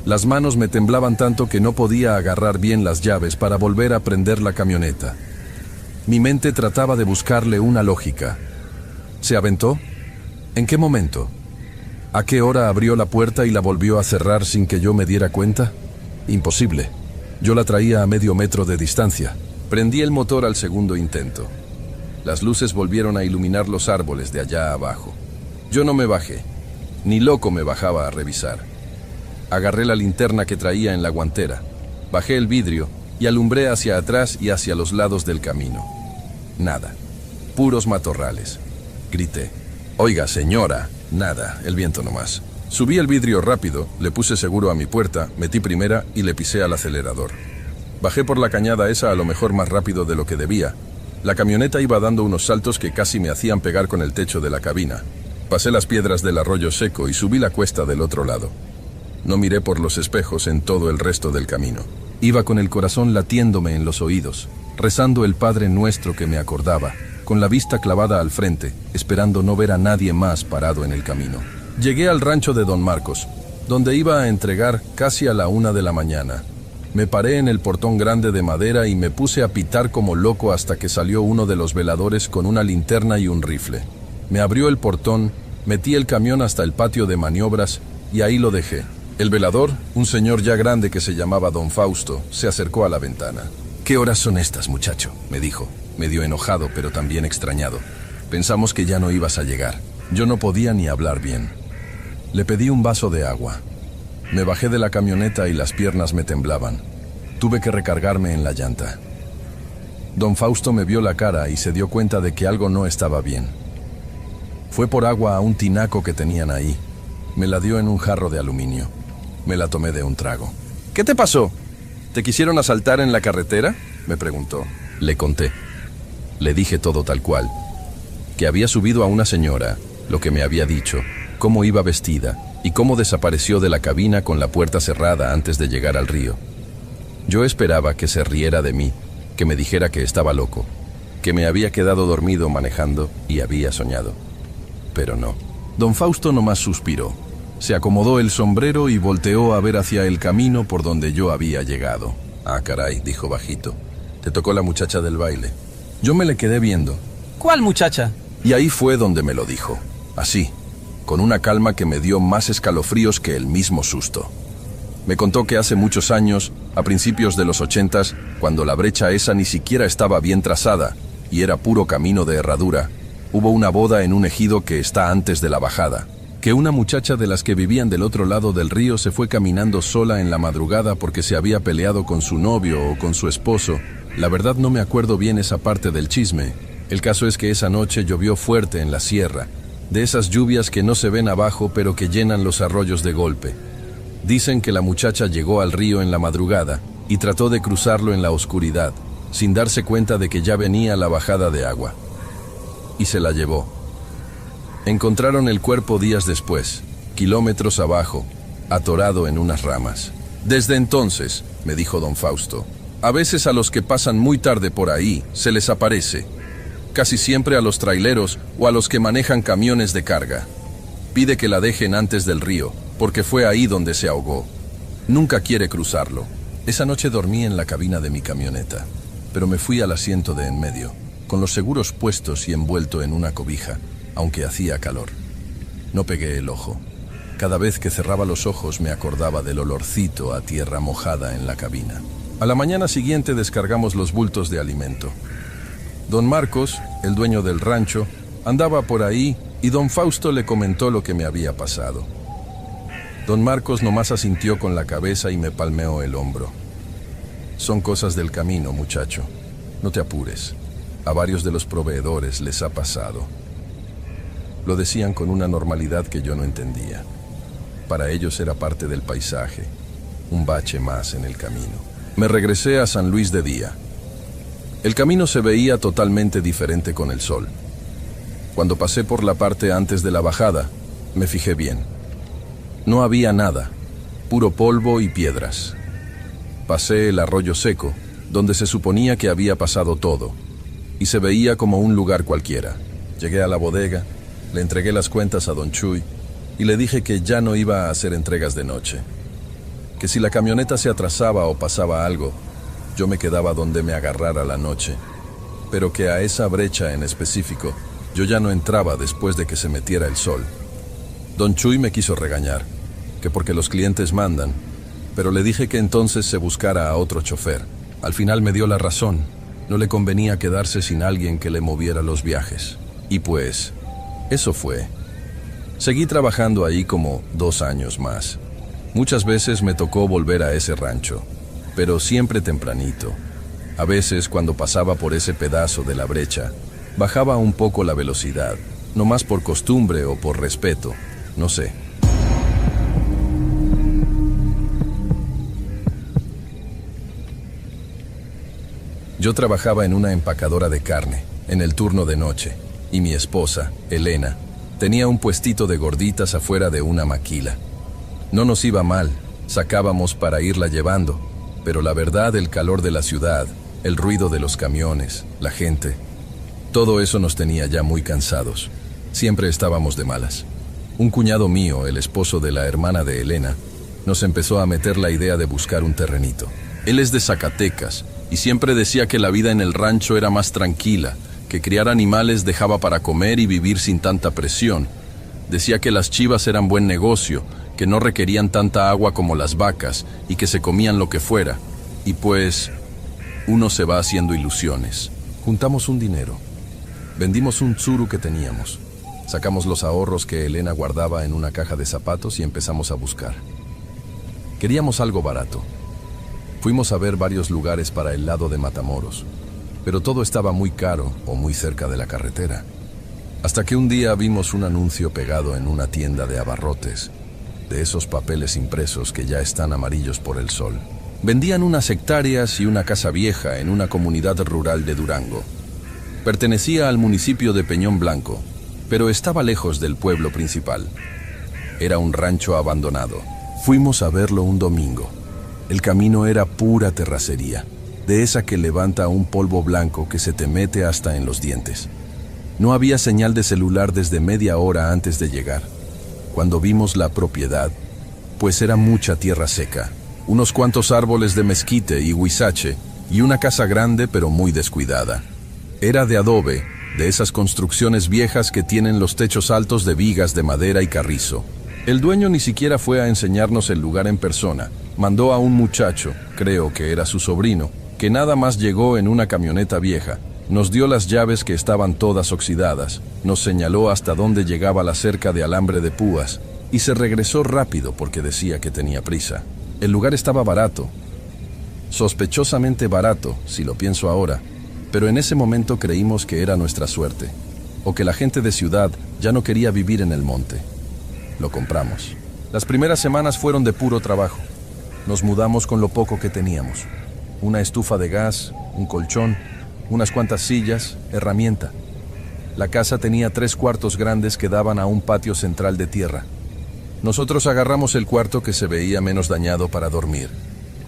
Las manos me temblaban tanto que no podía agarrar bien las llaves para volver a prender la camioneta. Mi mente trataba de buscarle una lógica. ¿Se aventó? ¿En qué momento? ¿A qué hora abrió la puerta y la volvió a cerrar sin que yo me diera cuenta? Imposible. Yo la traía a medio metro de distancia. Prendí el motor al segundo intento. Las luces volvieron a iluminar los árboles de allá abajo. Yo no me bajé. Ni loco me bajaba a revisar. Agarré la linterna que traía en la guantera. Bajé el vidrio y alumbré hacia atrás y hacia los lados del camino. Nada. Puros matorrales. Grité. Oiga, señora. Nada, el viento nomás. Subí el vidrio rápido, le puse seguro a mi puerta, metí primera y le pisé al acelerador. Bajé por la cañada esa a lo mejor más rápido de lo que debía. La camioneta iba dando unos saltos que casi me hacían pegar con el techo de la cabina. Pasé las piedras del arroyo seco y subí la cuesta del otro lado. No miré por los espejos en todo el resto del camino. Iba con el corazón latiéndome en los oídos, rezando el Padre Nuestro que me acordaba, con la vista clavada al frente, esperando no ver a nadie más parado en el camino. Llegué al rancho de don Marcos, donde iba a entregar casi a la 1 de la mañana. Me paré en el portón grande de madera y me puse a pitar como loco hasta que salió uno de los veladores con una linterna y un rifle. Me abrió el portón, metí el camión hasta el patio de maniobras y ahí lo dejé. El velador, un señor ya grande que se llamaba don Fausto, se acercó a la ventana. «¿Qué horas son estas, muchacho?», me dijo, medio enojado pero también extrañado. «Pensamos que ya no ibas a llegar». Yo no podía ni hablar bien. Le pedí un vaso de agua. Me bajé de la camioneta y las piernas me temblaban. Tuve que recargarme en la llanta. Don Fausto me vio la cara y se dio cuenta de que algo no estaba bien. Fue por agua a un tinaco que tenían ahí. Me la dio en un jarro de aluminio. Me la tomé de un trago. «¿Qué te pasó? ¿Te quisieron asaltar en la carretera?», me preguntó. Le conté. Le dije todo tal cual. Que había subido a una señora, lo que me había dicho, cómo iba vestida y cómo desapareció de la cabina con la puerta cerrada antes de llegar al río. Yo esperaba que se riera de mí, que me dijera que estaba loco, que me había quedado dormido manejando y había soñado. Pero no. Don Fausto nomás suspiró. Se acomodó el sombrero y volteó a ver hacia el camino por donde yo había llegado. «Ah, caray», dijo bajito. «Te tocó la muchacha del baile». Yo me le quedé viendo. «¿Cuál muchacha?». Y ahí fue donde me lo dijo. Así, con una calma que me dio más escalofríos que el mismo susto. Me contó que hace muchos años, a principios de los 80s, cuando la brecha esa ni siquiera estaba bien trazada y era puro camino de herradura, hubo una boda en un ejido que está antes de la bajada. Que una muchacha de las que vivían del otro lado del río se fue caminando sola en la madrugada porque se había peleado con su novio o con su esposo. La verdad no me acuerdo bien esa parte del chisme. El caso es que esa noche llovió fuerte en la sierra, de esas lluvias que no se ven abajo pero que llenan los arroyos de golpe. Dicen que la muchacha llegó al río en la madrugada y trató de cruzarlo en la oscuridad, sin darse cuenta de que ya venía la bajada de agua. Y se la llevó. Encontraron el cuerpo días después, kilómetros abajo, atorado en unas ramas. «Desde entonces», me dijo don Fausto, «a veces a los que pasan muy tarde por ahí se les aparece. Casi siempre a los traileros o a los que manejan camiones de carga. Pide que la dejen antes del río, porque fue ahí donde se ahogó. Nunca quiere cruzarlo». Esa noche dormí en la cabina de mi camioneta, pero me fui al asiento de en medio, con los seguros puestos y envuelto en una cobija, aunque hacía calor. No pegué el ojo. Cada vez que cerraba los ojos me acordaba del olorcito a tierra mojada en la cabina. A la mañana siguiente descargamos los bultos de alimento. Don Marcos, el dueño del rancho, andaba por ahí y don Fausto le comentó lo que me había pasado. Don Marcos nomás asintió con la cabeza y me palmeó el hombro. «Son cosas del camino, muchacho. No te apures. A varios de los proveedores les ha pasado». Lo decían con una normalidad que yo no entendía. Para ellos era parte del paisaje, un bache más en el camino. Me regresé a San Luis de día. El camino se veía totalmente diferente con el sol. Cuando pasé por la parte antes de la bajada, me fijé bien. No había nada, puro polvo y piedras. Pasé el arroyo seco, donde se suponía que había pasado todo, y se veía como un lugar cualquiera. Llegué a la bodega, le entregué las cuentas a don Chuy y le dije que ya no iba a hacer entregas de noche. Que si la camioneta se atrasaba o pasaba algo, yo me quedaba donde me agarrara la noche, pero que a esa brecha en específico yo ya no entraba después de que se metiera el sol. Don Chuy me quiso regañar, que porque los clientes mandan, pero le dije que entonces se buscara a otro chofer. Al final me dio la razón, no le convenía quedarse sin alguien que le moviera los viajes. Y pues, eso fue. Seguí trabajando ahí como 2 años más. Muchas veces me tocó volver a ese rancho, pero siempre tempranito. A veces, cuando pasaba por ese pedazo de la brecha, bajaba un poco la velocidad, no más por costumbre o por respeto, no sé. Yo trabajaba en una empacadora de carne, en el turno de noche, y mi esposa, Elena, tenía un puestito de gorditas afuera de una maquila. No nos iba mal, sacábamos para irla llevando, Pero la verdad, el calor de la ciudad, el ruido de los camiones, la gente, todo eso nos tenía ya muy cansados. Siempre estábamos de malas. Un cuñado mío, el esposo de la hermana de Elena, nos empezó a meter la idea de buscar un terrenito. Él es de Zacatecas y siempre decía que la vida en el rancho era más tranquila, que criar animales dejaba para comer y vivir sin tanta presión. Decía que las chivas eran buen negocio, que no requerían tanta agua como las vacas y que se comían lo que fuera. Y pues, uno se va haciendo ilusiones. Juntamos un dinero. Vendimos un tsuru que teníamos. Sacamos los ahorros que Elena guardaba en una caja de zapatos y empezamos a buscar. Queríamos algo barato. Fuimos a ver varios lugares para el lado de Matamoros, pero todo estaba muy caro o muy cerca de la carretera. Hasta que un día vimos un anuncio pegado en una tienda de abarrotes, de esos papeles impresos que ya están amarillos por el sol. Vendían unas hectáreas y una casa vieja en una comunidad rural de Durango. Pertenecía al municipio de Peñón Blanco, pero estaba lejos del pueblo principal. Era un rancho abandonado. Fuimos a verlo un domingo. El camino era pura terracería, de esa que levanta un polvo blanco que se te mete hasta en los dientes. No había señal de celular desde media hora antes de llegar. Cuando vimos la propiedad, pues era mucha tierra seca, unos cuantos árboles de mezquite y huizache y una casa grande pero muy descuidada. Era de adobe, de esas construcciones viejas que tienen los techos altos de vigas de madera y carrizo. El dueño ni siquiera fue a enseñarnos el lugar en persona. Mandó a un muchacho, creo que era su sobrino, que nada más llegó en una camioneta vieja. Nos dio las llaves que estaban todas oxidadas, nos señaló hasta dónde llegaba la cerca de alambre de púas y se regresó rápido porque decía que tenía prisa. El lugar estaba barato, sospechosamente barato, si lo pienso ahora, pero en ese momento creímos que era nuestra suerte, o que la gente de ciudad ya no quería vivir en el monte. Lo compramos. Las primeras semanas fueron de puro trabajo. Nos mudamos con lo poco que teníamos. Una estufa de gas, un colchón, unas cuantas sillas, herramienta. La casa tenía 3 cuartos grandes que daban a un patio central de tierra. Nosotros agarramos el cuarto que se veía menos dañado para dormir.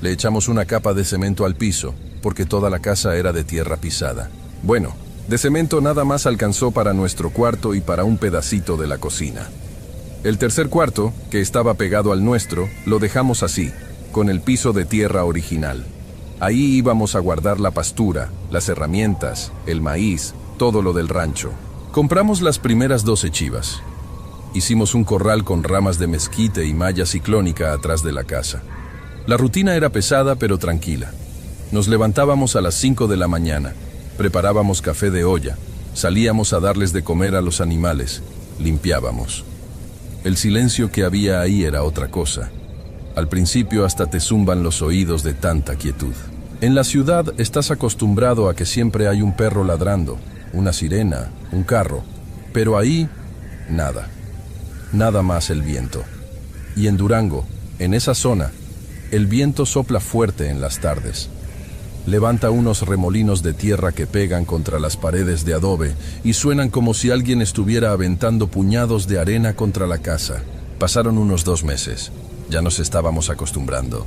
Le echamos una capa de cemento al piso, porque toda la casa era de tierra pisada. Bueno, de cemento nada más alcanzó para nuestro cuarto y para un pedacito de la cocina. El tercer cuarto, que estaba pegado al nuestro, lo dejamos así, con el piso de tierra original. Ahí íbamos a guardar la pastura, las herramientas, el maíz, todo lo del rancho. Compramos las primeras 12 chivas. Hicimos un corral con ramas de mezquite y malla ciclónica atrás de la casa. La rutina era pesada pero tranquila. Nos levantábamos a las 5 de la mañana, preparábamos café de olla, salíamos a darles de comer a los animales, limpiábamos. El silencio que había ahí era otra cosa. Al principio hasta te zumban los oídos de tanta quietud. En la ciudad estás acostumbrado a que siempre hay un perro ladrando, una sirena, un carro, pero ahí, nada. Nada más el viento. Y en Durango, en esa zona, el viento sopla fuerte en las tardes. Levanta unos remolinos de tierra que pegan contra las paredes de adobe y suenan como si alguien estuviera aventando puñados de arena contra la casa. Pasaron unos 2 meses. Ya nos estábamos acostumbrando.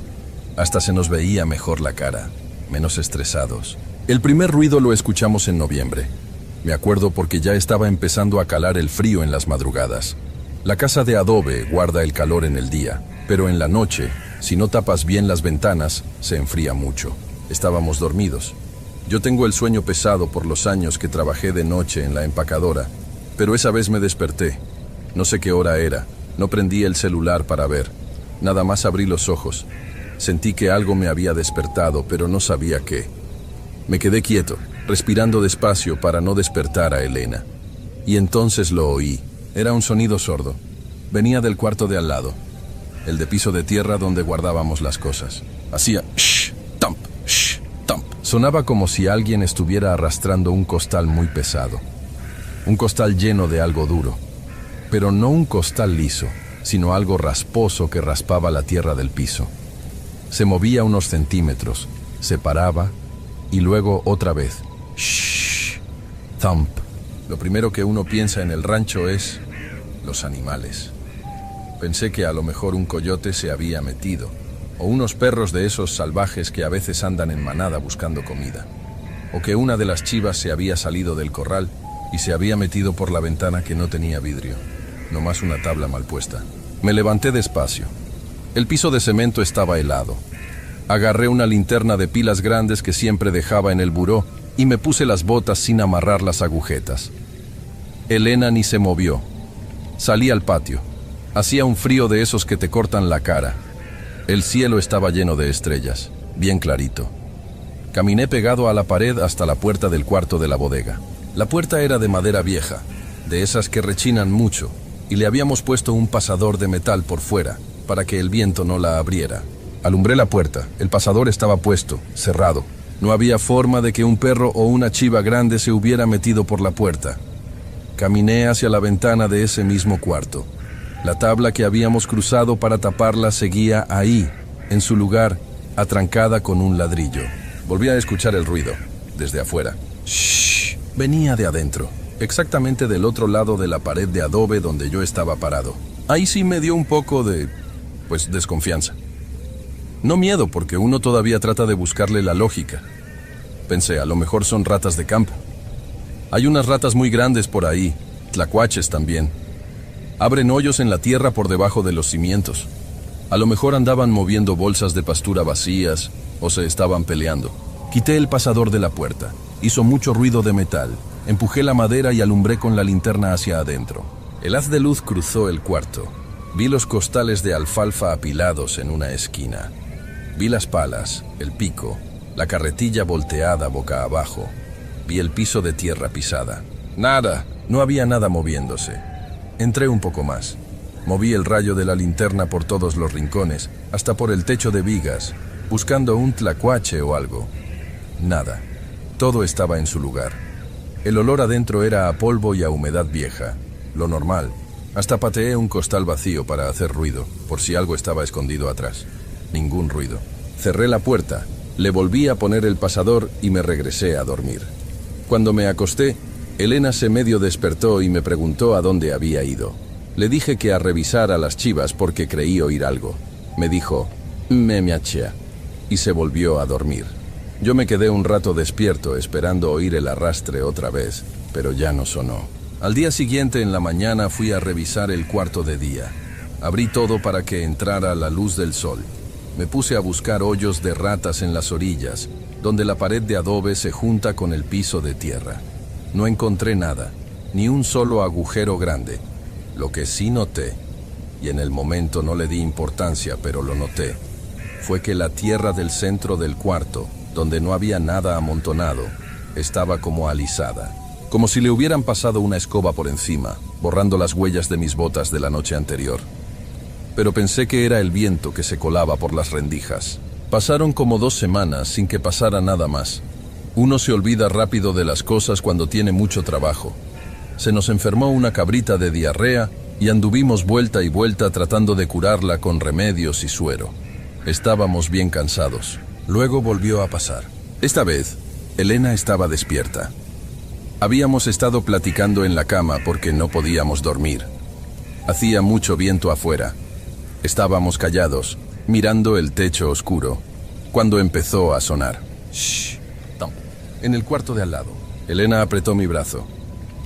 Hasta se nos veía mejor la cara, menos estresados. El primer ruido lo escuchamos en noviembre. Me acuerdo porque ya estaba empezando a calar el frío en las madrugadas. La casa de adobe guarda el calor en el día, pero en la noche, si no tapas bien las ventanas, se enfría mucho. Estábamos dormidos. Yo tengo el sueño pesado por los años que trabajé de noche en la empacadora, pero esa vez me desperté. No sé qué hora era, no prendí el celular para ver. Nada más abrí los ojos. Sentí que algo me había despertado, pero no sabía qué. Me quedé quieto, respirando despacio para no despertar a Elena. Y entonces lo oí. Era un sonido sordo. Venía del cuarto de al lado, el de piso de tierra donde guardábamos las cosas. Hacía shh, thump, shh, thump. Sonaba como si alguien estuviera arrastrando un costal muy pesado. Un costal lleno de algo duro. Pero no un costal liso, sino algo rasposo que raspaba la tierra del piso. Se movía unos centímetros, se paraba y luego otra vez. Shh, thump. Lo primero que uno piensa en el rancho es los animales. Pensé que a lo mejor un coyote se había metido, o unos perros de esos salvajes que a veces andan en manada buscando comida, o que una de las chivas se había salido del corral y se había metido por la ventana que no tenía vidrio, nomás una tabla mal puesta. Me levanté despacio. El piso de cemento estaba helado. Agarré una linterna de pilas grandes que siempre dejaba en el buró y me puse las botas sin amarrar las agujetas. Elena ni se movió. Salí al patio. Hacía un frío de esos que te cortan la cara. El cielo estaba lleno de estrellas, bien clarito. Caminé pegado a la pared hasta la puerta del cuarto de la bodega. La puerta era de madera vieja, de esas que rechinan mucho, y le habíamos puesto un pasador de metal por fuera, para que el viento no la abriera. Alumbré la puerta. El pasador estaba puesto, cerrado. No había forma de que un perro o una chiva grande se hubiera metido por la puerta. Caminé hacia la ventana de ese mismo cuarto. La tabla que habíamos cruzado para taparla seguía ahí, en su lugar, atrancada con un ladrillo. Volví a escuchar el ruido, desde afuera. ¡Shh! Venía de adentro, exactamente del otro lado de la pared de adobe donde yo estaba parado. Ahí sí me dio un poco de, desconfianza. No miedo, porque uno todavía trata de buscarle la lógica. Pensé, a lo mejor son ratas de campo. Hay unas ratas muy grandes por ahí, tlacuaches también. Abren hoyos en la tierra por debajo de los cimientos. A lo mejor andaban moviendo bolsas de pastura vacías o se estaban peleando. Quité el pasador de la puerta. Hizo mucho ruido de metal. Empujé la madera y alumbré con la linterna hacia adentro. El haz de luz cruzó el cuarto. Vi los costales de alfalfa apilados en una esquina. Vi las palas, el pico, la carretilla volteada boca abajo. Vi el piso de tierra pisada. Nada, no había nada moviéndose. Entré un poco más. Moví el rayo de la linterna por todos los rincones, hasta por el techo de vigas, buscando un tlacuache o algo. Nada. Todo estaba en su lugar. El olor adentro era a polvo y a humedad vieja, lo normal. Hasta pateé un costal vacío para hacer ruido, por si algo estaba escondido atrás. Ningún ruido. Cerré la puerta, le volví a poner el pasador y me regresé a dormir. Cuando me acosté, Elena se medio despertó y me preguntó a dónde había ido. Le dije que a revisar a las chivas porque creí oír algo. Me dijo, me miachea, y se volvió a dormir. Yo me quedé un rato despierto esperando oír el arrastre otra vez, pero ya no sonó. Al día siguiente en la mañana fui a revisar el cuarto de día. Abrí todo para que entrara la luz del sol. Me puse a buscar hoyos de ratas en las orillas, donde la pared de adobe se junta con el piso de tierra. No encontré nada, ni un solo agujero grande. Lo que sí noté, y en el momento no le di importancia, pero lo noté, fue que la tierra del centro del cuarto, donde no había nada amontonado, estaba como alisada, como si le hubieran pasado una escoba por encima, borrando las huellas de mis botas de la noche anterior. Pero pensé que era el viento que se colaba por las rendijas. Pasaron como 2 semanas sin que pasara nada más. Uno se olvida rápido de las cosas cuando tiene mucho trabajo. Se nos enfermó una cabrita de diarrea y anduvimos vuelta y vuelta tratando de curarla con remedios y suero. Estábamos bien cansados. Luego volvió a pasar. Esta vez, Elena estaba despierta. Habíamos estado platicando en la cama porque no podíamos dormir. Hacía mucho viento afuera. Estábamos callados, mirando el techo oscuro, cuando empezó a sonar. Shh. En el cuarto de al lado. Elena apretó mi brazo.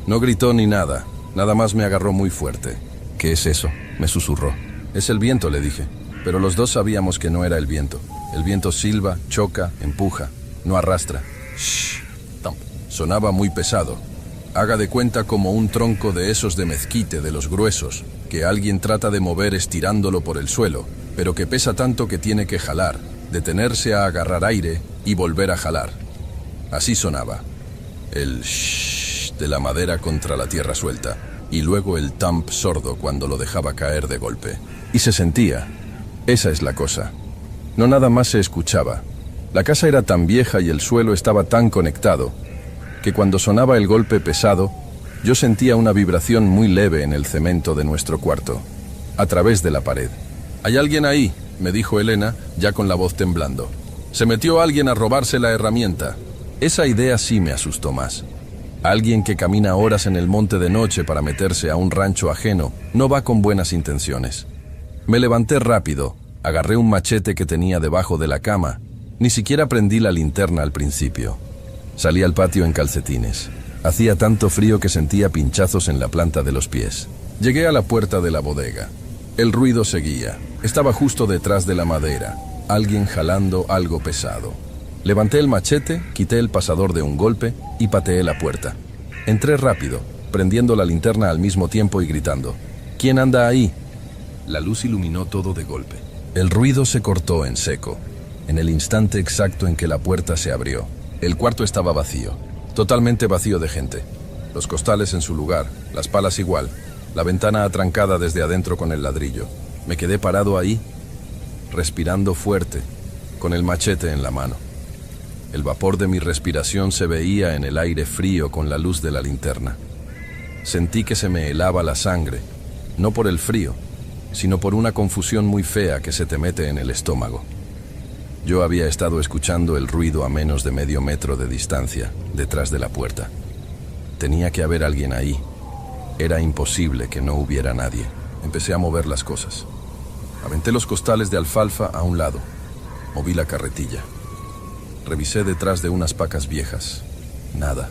No gritó ni nada, nada más me agarró muy fuerte. ¿Qué es eso?, me susurró. Es el viento, le dije, pero los dos sabíamos que no era el viento. El viento silba, choca, empuja, no arrastra. Shh. Sonaba muy pesado. Haga de cuenta como un tronco de esos de mezquite, de los gruesos, que alguien trata de mover estirándolo por el suelo, pero que pesa tanto que tiene que jalar, detenerse a agarrar aire y volver a jalar. Así sonaba. El shhh de la madera contra la tierra suelta, y luego el thump sordo cuando lo dejaba caer de golpe. Y se sentía. Esa es la cosa. No nada más se escuchaba. La casa era tan vieja y el suelo estaba tan conectado, que cuando sonaba el golpe pesado, yo sentía una vibración muy leve en el cemento de nuestro cuarto, a través de la pared. «¿Hay alguien ahí?», me dijo Elena, ya con la voz temblando. «Se metió alguien a robarse la herramienta». Esa idea sí me asustó más. Alguien que camina horas en el monte de noche para meterse a un rancho ajeno no va con buenas intenciones. Me levanté rápido, Agarré un machete que tenía debajo de la cama. Ni siquiera prendí la linterna al principio. Salí al patio en calcetines. Hacía tanto frío que sentía pinchazos en la planta de los pies. Llegué a la puerta de la bodega. El ruido seguía. Estaba justo detrás de la madera. Alguien jalando algo pesado. Levanté el machete, quité el pasador de un golpe y pateé la puerta. Entré rápido, prendiendo la linterna al mismo tiempo y gritando: ¿Quién anda ahí? La luz iluminó todo de golpe. El ruido se cortó en seco, en el instante exacto en que la puerta se abrió. El cuarto estaba vacío, totalmente vacío de gente. Los costales en su lugar, las palas igual, la ventana atrancada desde adentro con el ladrillo. Me quedé parado ahí, respirando fuerte, con el machete en la mano. El vapor de mi respiración se veía en el aire frío con la luz de la linterna. Sentí que se me helaba la sangre, no por el frío, sino por una confusión muy fea que se te mete en el estómago. Yo había estado escuchando el ruido a menos de medio metro de distancia, detrás de la puerta. Tenía que haber alguien ahí. Era imposible que no hubiera nadie. Empecé a mover las cosas. Aventé los costales de alfalfa a un lado. Moví la carretilla. Revisé detrás de unas pacas viejas. Nada.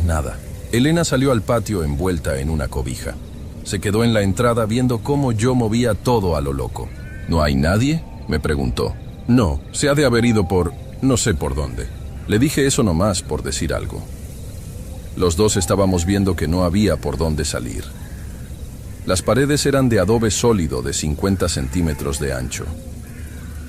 Nada. Elena salió al patio envuelta en una cobija. Se quedó en la entrada viendo cómo yo movía todo a lo loco. ¿No hay nadie?, me preguntó. No, se ha de haber ido por... no sé por dónde. Le dije eso nomás por decir algo. Los dos estábamos viendo que no había por dónde salir. Las paredes eran de adobe sólido de 50 centímetros de ancho.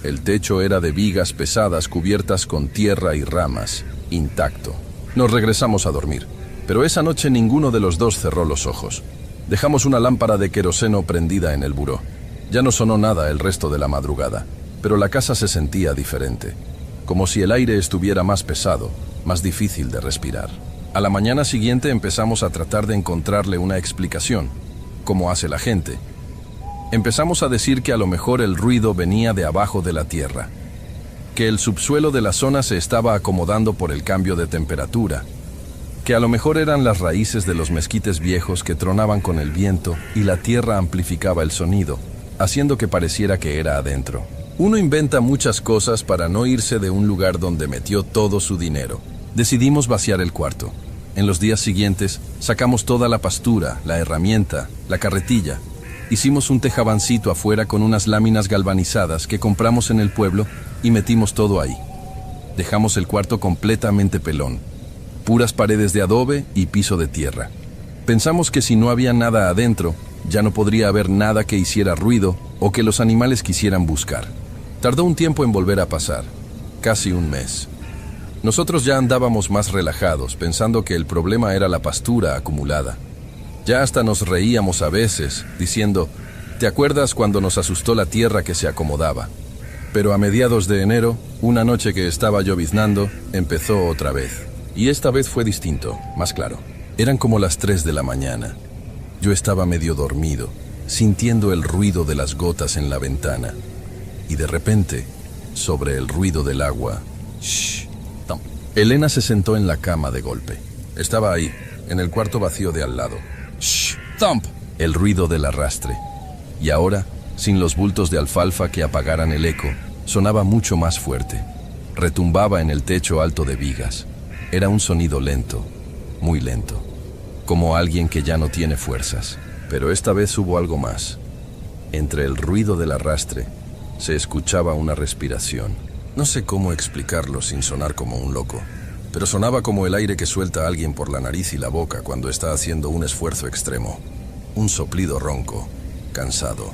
El techo era de vigas pesadas cubiertas con tierra y ramas, intacto. Nos regresamos a dormir, pero esa noche ninguno de los dos cerró los ojos. Dejamos una lámpara de queroseno prendida en el buró. Ya no sonó nada el resto de la madrugada, pero la casa se sentía diferente, como si el aire estuviera más pesado, más difícil de respirar. A la mañana siguiente empezamos a tratar de encontrarle una explicación, como hace la gente. Empezamos a decir que a lo mejor el ruido venía de abajo de la tierra, que el subsuelo de la zona se estaba acomodando por el cambio de temperatura, que a lo mejor eran las raíces de los mezquites viejos que tronaban con el viento y la tierra amplificaba el sonido, haciendo que pareciera que era adentro. Uno inventa muchas cosas para no irse de un lugar donde metió todo su dinero. Decidimos vaciar el cuarto. En los días siguientes sacamos toda la pastura, la herramienta, la carretilla. Hicimos un tejabancito afuera con unas láminas galvanizadas que compramos en el pueblo y metimos todo ahí. Dejamos el cuarto completamente pelón. Puras paredes de adobe y piso de tierra. Pensamos que si no había nada adentro, ya no podría haber nada que hiciera ruido o que los animales quisieran buscar. Tardó un tiempo en volver a pasar, casi un mes. Nosotros ya andábamos más relajados, pensando que el problema era la pastura acumulada. Ya hasta nos reíamos a veces, diciendo: ¿te acuerdas cuando nos asustó la tierra que se acomodaba? Pero a mediados de enero, una noche que estaba lloviznando, empezó otra vez. Y esta vez fue distinto, más claro. Eran como las 3 de la mañana. Yo estaba medio dormido, sintiendo el ruido de las gotas en la ventana. Y de repente, sobre el ruido del agua, ¡shh! Elena se sentó en la cama de golpe. Estaba ahí, en el cuarto vacío de al lado. ¡Shh! ¡Thump! El ruido del arrastre. Y ahora, sin los bultos de alfalfa que apagaran el eco, sonaba mucho más fuerte. Retumbaba en el techo alto de vigas. Era un sonido lento, muy lento, como alguien que ya no tiene fuerzas. Pero esta vez hubo algo más. Entre el ruido del arrastre, se escuchaba una respiración. No sé cómo explicarlo sin sonar como un loco, pero sonaba como el aire que suelta a alguien por la nariz y la boca cuando está haciendo un esfuerzo extremo. Un soplido ronco, cansado.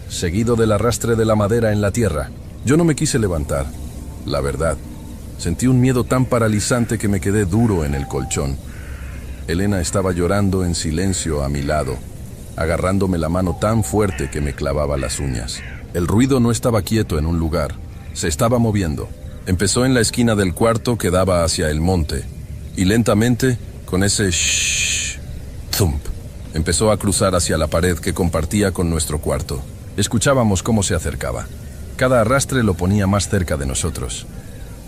Seguido del arrastre de la madera en la tierra. Yo no me quise levantar, la verdad. Sentí un miedo tan paralizante que me quedé duro en el colchón. Elena estaba llorando en silencio a mi lado, agarrándome la mano tan fuerte que me clavaba las uñas. El ruido no estaba quieto en un lugar, se estaba moviendo. Empezó en la esquina del cuarto que daba hacia el monte, y lentamente, con ese shhh, thump, empezó a cruzar hacia la pared que compartía con nuestro cuarto. Escuchábamos cómo se acercaba. Cada arrastre lo ponía más cerca de nosotros.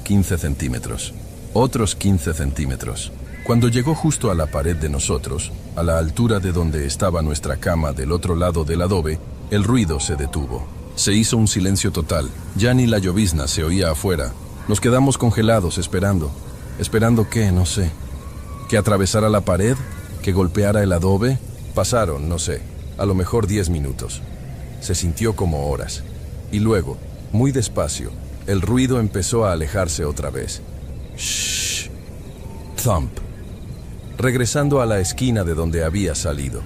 15 centímetros, otros 15 centímetros. Cuando llegó justo a la pared de nosotros, a la altura de donde estaba nuestra cama del otro lado del adobe, el ruido se detuvo. Se hizo un silencio total. Ya ni la llovizna se oía afuera. Nos quedamos congelados esperando. ¿Esperando qué? No sé. ¿Que atravesara la pared? ¿Que golpeara el adobe? Pasaron, no sé, a lo mejor 10 minutos. Se sintió como horas. Y luego, muy despacio, el ruido empezó a alejarse otra vez. Shh. Thump. Regresando a la esquina de donde había salido.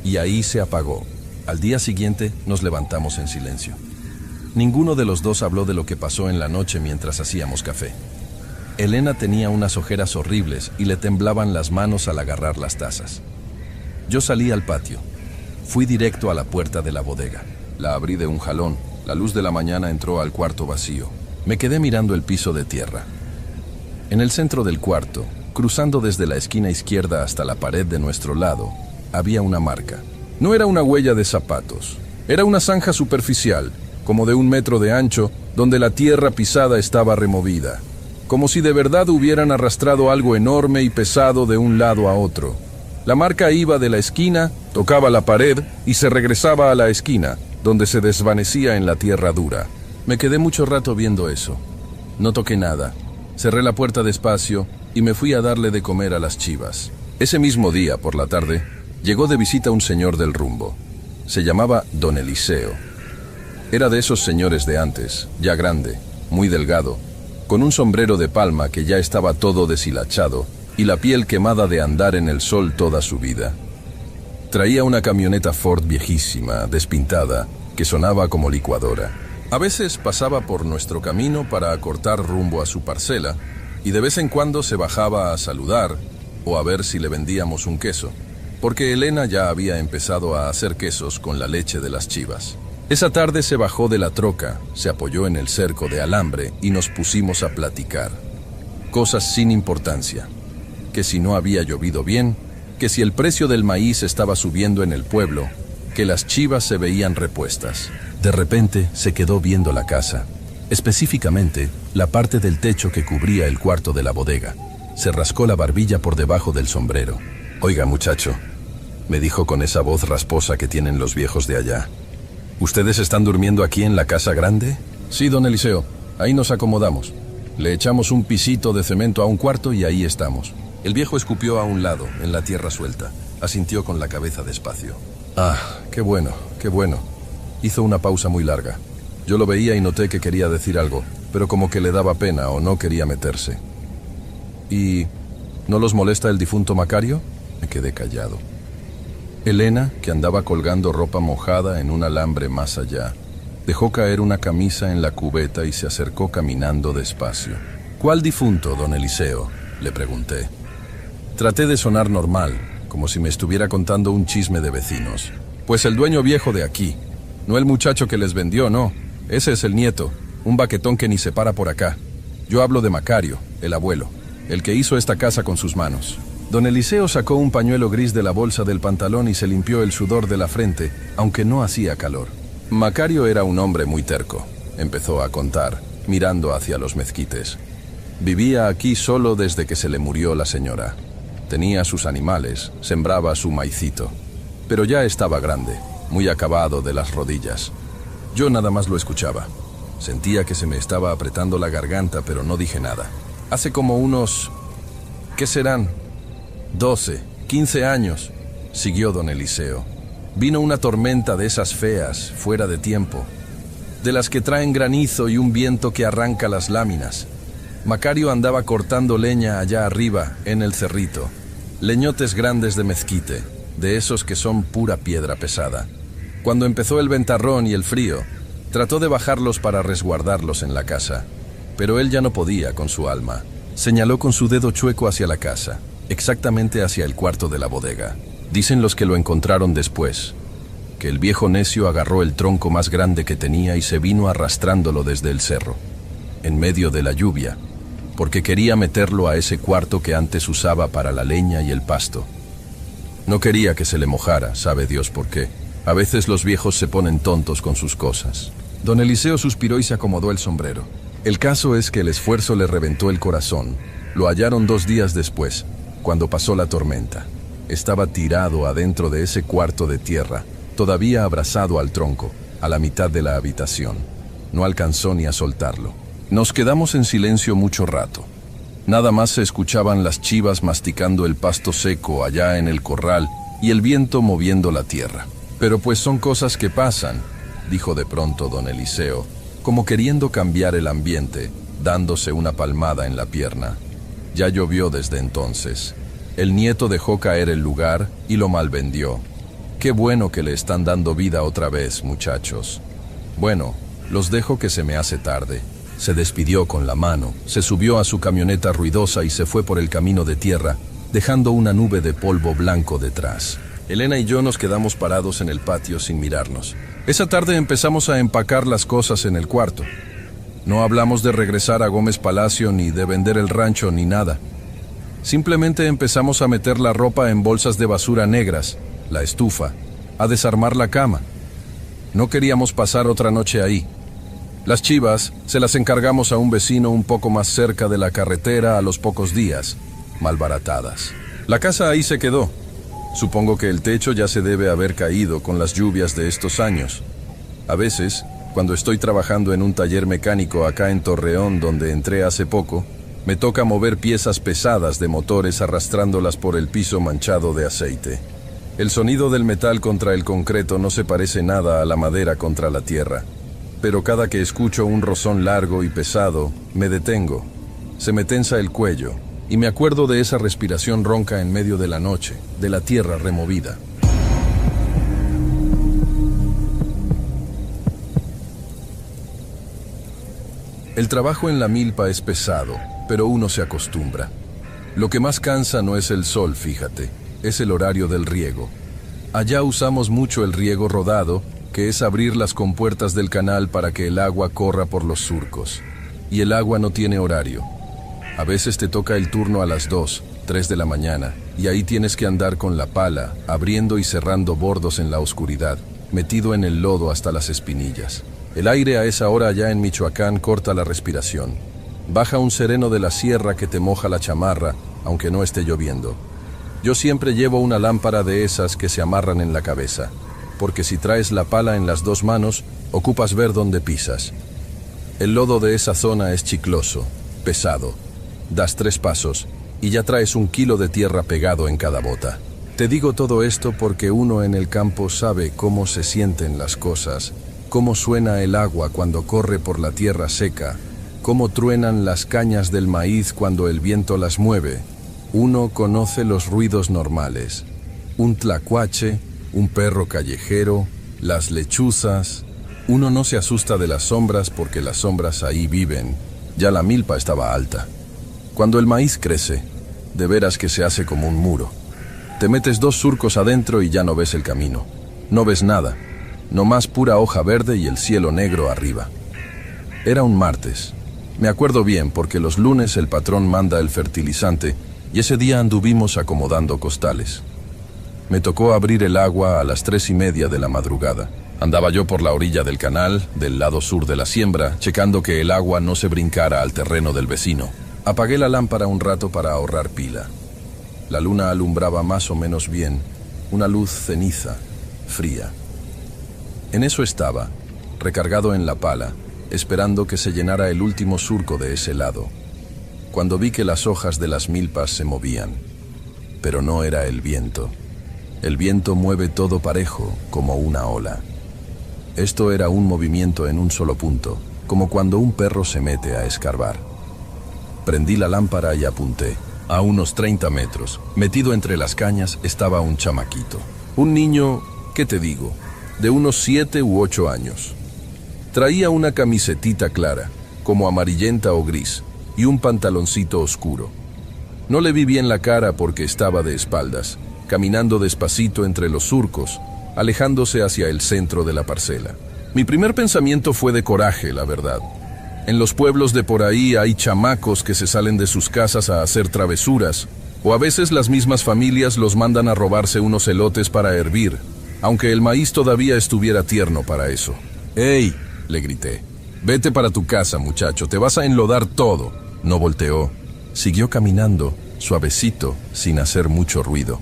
Y ahí se apagó. Al día siguiente nos levantamos en silencio. Ninguno de los dos habló de lo que pasó en la noche mientras hacíamos café. Elena tenía unas ojeras horribles y le temblaban las manos al agarrar las tazas. Yo salí al patio. Fui directo a la puerta de la bodega. La abrí de un jalón. La luz de la mañana entró al cuarto vacío. Me quedé mirando el piso de tierra. En el centro del cuarto, cruzando desde la esquina izquierda hasta la pared de nuestro lado, había una marca. No era una huella de zapatos. Era una zanja superficial, como de 1 metro de ancho, donde la tierra pisada estaba removida. Como si de verdad hubieran arrastrado algo enorme y pesado de un lado a otro. La marca iba de la esquina, tocaba la pared y se regresaba a la esquina, donde se desvanecía en la tierra dura. Me quedé mucho rato viendo eso. No toqué nada. Cerré la puerta despacio y me fui a darle de comer a las chivas. Ese mismo día, por la tarde, llegó de visita un señor del rumbo. Se llamaba Don Eliseo. Era de esos señores de antes, ya grande, muy delgado, con un sombrero de palma que ya estaba todo deshilachado y la piel quemada de andar en el sol toda su vida. Traía una camioneta Ford viejísima, despintada, que sonaba como licuadora. A veces pasaba por nuestro camino para acortar rumbo a su parcela y de vez en cuando se bajaba a saludar o a ver si le vendíamos un queso, porque Elena ya había empezado a hacer quesos con la leche de las chivas. Esa tarde se bajó de la troca, se apoyó en el cerco de alambre y nos pusimos a platicar. Cosas sin importancia. Que si no había llovido bien, que si el precio del maíz estaba subiendo en el pueblo, que las chivas se veían repuestas. De repente se quedó viendo la casa, específicamente la parte del techo que cubría el cuarto de la bodega. Se rascó la barbilla por debajo del sombrero. «Oiga, muchacho», me dijo con esa voz rasposa que tienen los viejos de allá. «¿Ustedes están durmiendo aquí en la casa grande?» «Sí, don Eliseo, ahí nos acomodamos. Le echamos un pisito de cemento a un cuarto y ahí estamos». El viejo escupió a un lado, en la tierra suelta. Asintió con la cabeza despacio. «Ah, qué bueno, qué bueno». Hizo una pausa muy larga. Yo lo veía y noté que quería decir algo, pero como que le daba pena o no quería meterse. «¿Y no los molesta el difunto Macario?» Me quedé callado. Elena, que andaba colgando ropa mojada en un alambre más allá, dejó caer una camisa en la cubeta y se acercó caminando despacio. «¿Cuál difunto, don Eliseo?», le pregunté. Traté de sonar normal, como si me estuviera contando un chisme de vecinos. «Pues el dueño viejo de aquí. No el muchacho que les vendió, no. Ese es el nieto, un baquetón que ni se para por acá. Yo hablo de Macario, el abuelo, el que hizo esta casa con sus manos». Don Eliseo sacó un pañuelo gris de la bolsa del pantalón y se limpió el sudor de la frente, aunque no hacía calor. Macario era un hombre muy terco, empezó a contar, mirando hacia los mezquites. Vivía aquí solo desde que se le murió la señora. Tenía sus animales, sembraba su maicito. Pero ya estaba grande, muy acabado de las rodillas. Yo nada más lo escuchaba. Sentía que se me estaba apretando la garganta, pero no dije nada. Hace como unos... ¿qué serán? 12, 15 años, siguió don Eliseo. Vino una tormenta de esas feas, fuera de tiempo, de las que traen granizo y un viento que arranca las láminas. Macario andaba cortando leña allá arriba, en el cerrito. Leñotes grandes de mezquite, de esos que son pura piedra pesada. Cuando empezó el ventarrón y el frío, trató de bajarlos para resguardarlos en la casa. Pero él ya no podía con su alma. Señaló con su dedo chueco hacia la casa, exactamente hacia el cuarto de la bodega. Dicen los que lo encontraron después, que el viejo necio agarró el tronco más grande que tenía y se vino arrastrándolo desde el cerro, en medio de la lluvia, porque quería meterlo a ese cuarto que antes usaba para la leña y el pasto. No quería que se le mojara, sabe Dios por qué. A veces los viejos se ponen tontos con sus cosas. Don Eliseo suspiró y se acomodó el sombrero. El caso es que el esfuerzo le reventó el corazón. Lo hallaron 2 días después, cuando pasó la tormenta. Estaba tirado adentro de ese cuarto de tierra, todavía abrazado al tronco, a la mitad de la habitación. No alcanzó ni a soltarlo. Nos quedamos en silencio mucho rato. Nada más se escuchaban las chivas masticando el pasto seco allá en el corral y el viento moviendo la tierra. Pero pues son cosas que pasan, dijo de pronto don Eliseo, como queriendo cambiar el ambiente, dándose una palmada en la pierna. Ya llovió desde entonces. El nieto dejó caer el lugar y lo malvendió. Qué bueno que le están dando vida otra vez, muchachos. Bueno, los dejo que se me hace tarde. Se despidió con la mano, se subió a su camioneta ruidosa y se fue por el camino de tierra, dejando una nube de polvo blanco detrás. Elena y yo nos quedamos parados en el patio sin mirarnos. Esa tarde empezamos a empacar las cosas en el cuarto. No hablamos de regresar a Gómez Palacio, ni de vender el rancho, ni nada. Simplemente empezamos a meter la ropa en bolsas de basura negras, la estufa, a desarmar la cama. No queríamos pasar otra noche ahí. Las chivas se las encargamos a un vecino un poco más cerca de la carretera a los pocos días, malbaratadas. La casa ahí se quedó. Supongo que el techo ya se debe haber caído con las lluvias de estos años. A veces, cuando estoy trabajando en un taller mecánico acá en Torreón, donde entré hace poco, me toca mover piezas pesadas de motores arrastrándolas por el piso manchado de aceite. El sonido del metal contra el concreto no se parece nada a la madera contra la tierra. Pero cada que escucho un rozón largo y pesado, me detengo. Se me tensa el cuello, y me acuerdo de esa respiración ronca en medio de la noche, de la tierra removida. El trabajo en la milpa es pesado, pero uno se acostumbra. Lo que más cansa no es el sol, fíjate, es el horario del riego. Allá usamos mucho el riego rodado, que es abrir las compuertas del canal para que el agua corra por los surcos. Y el agua no tiene horario. A veces te toca el turno a las 2, 3 de la mañana, y ahí tienes que andar con la pala, abriendo y cerrando bordos en la oscuridad, metido en el lodo hasta las espinillas. El aire a esa hora allá en Michoacán corta la respiración. Baja un sereno de la sierra que te moja la chamarra, aunque no esté lloviendo. Yo siempre llevo una lámpara de esas que se amarran en la cabeza, porque si traes la pala en las dos manos, ocupas ver dónde pisas. El lodo de esa zona es chicloso, pesado. Das 3 pasos y ya traes 1 kilo de tierra pegado en cada bota. Te digo todo esto porque uno en el campo sabe cómo se sienten las cosas, cómo suena el agua cuando corre por la tierra seca, cómo truenan las cañas del maíz cuando el viento las mueve. Uno conoce los ruidos normales. Un tlacuache, un perro callejero, las lechuzas. Uno no se asusta de las sombras porque las sombras ahí viven. Ya la milpa estaba alta. Cuando el maíz crece, de veras que se hace como un muro. Te metes 2 surcos adentro y ya no ves el camino. No ves nada, nomás pura hoja verde y el cielo negro arriba. Era un martes. Me acuerdo bien porque los lunes el patrón manda el fertilizante y ese día anduvimos acomodando costales. Me tocó abrir el agua a las 3:30 de la madrugada. Andaba yo por la orilla del canal, del lado sur de la siembra, checando que el agua no se brincara al terreno del vecino. Apagué la lámpara un rato para ahorrar pila. La luna alumbraba más o menos bien, una luz ceniza, fría. En eso estaba, recargado en la pala, esperando que se llenara el último surco de ese lado, cuando vi que las hojas de las milpas se movían. Pero no era el viento. El viento mueve todo parejo, como una ola. Esto era un movimiento en un solo punto, como cuando un perro se mete a escarbar. Prendí la lámpara y apunté. A unos 30 metros, metido entre las cañas, estaba un chamaquito. Un niño, ¿qué te digo?, de unos 7 u 8 años. Traía una camisetita clara, como amarillenta o gris, y un pantaloncito oscuro. No le vi bien la cara porque estaba de espaldas, caminando despacito entre los surcos, alejándose hacia el centro de la parcela. Mi primer pensamiento fue de coraje, la verdad. En los pueblos de por ahí hay chamacos que se salen de sus casas a hacer travesuras, o a veces las mismas familias los mandan a robarse unos elotes para hervir, aunque el maíz todavía estuviera tierno para eso. «¡Ey!», le grité. «Vete para tu casa, muchacho, te vas a enlodar todo». No volteó. Siguió caminando, suavecito, sin hacer mucho ruido.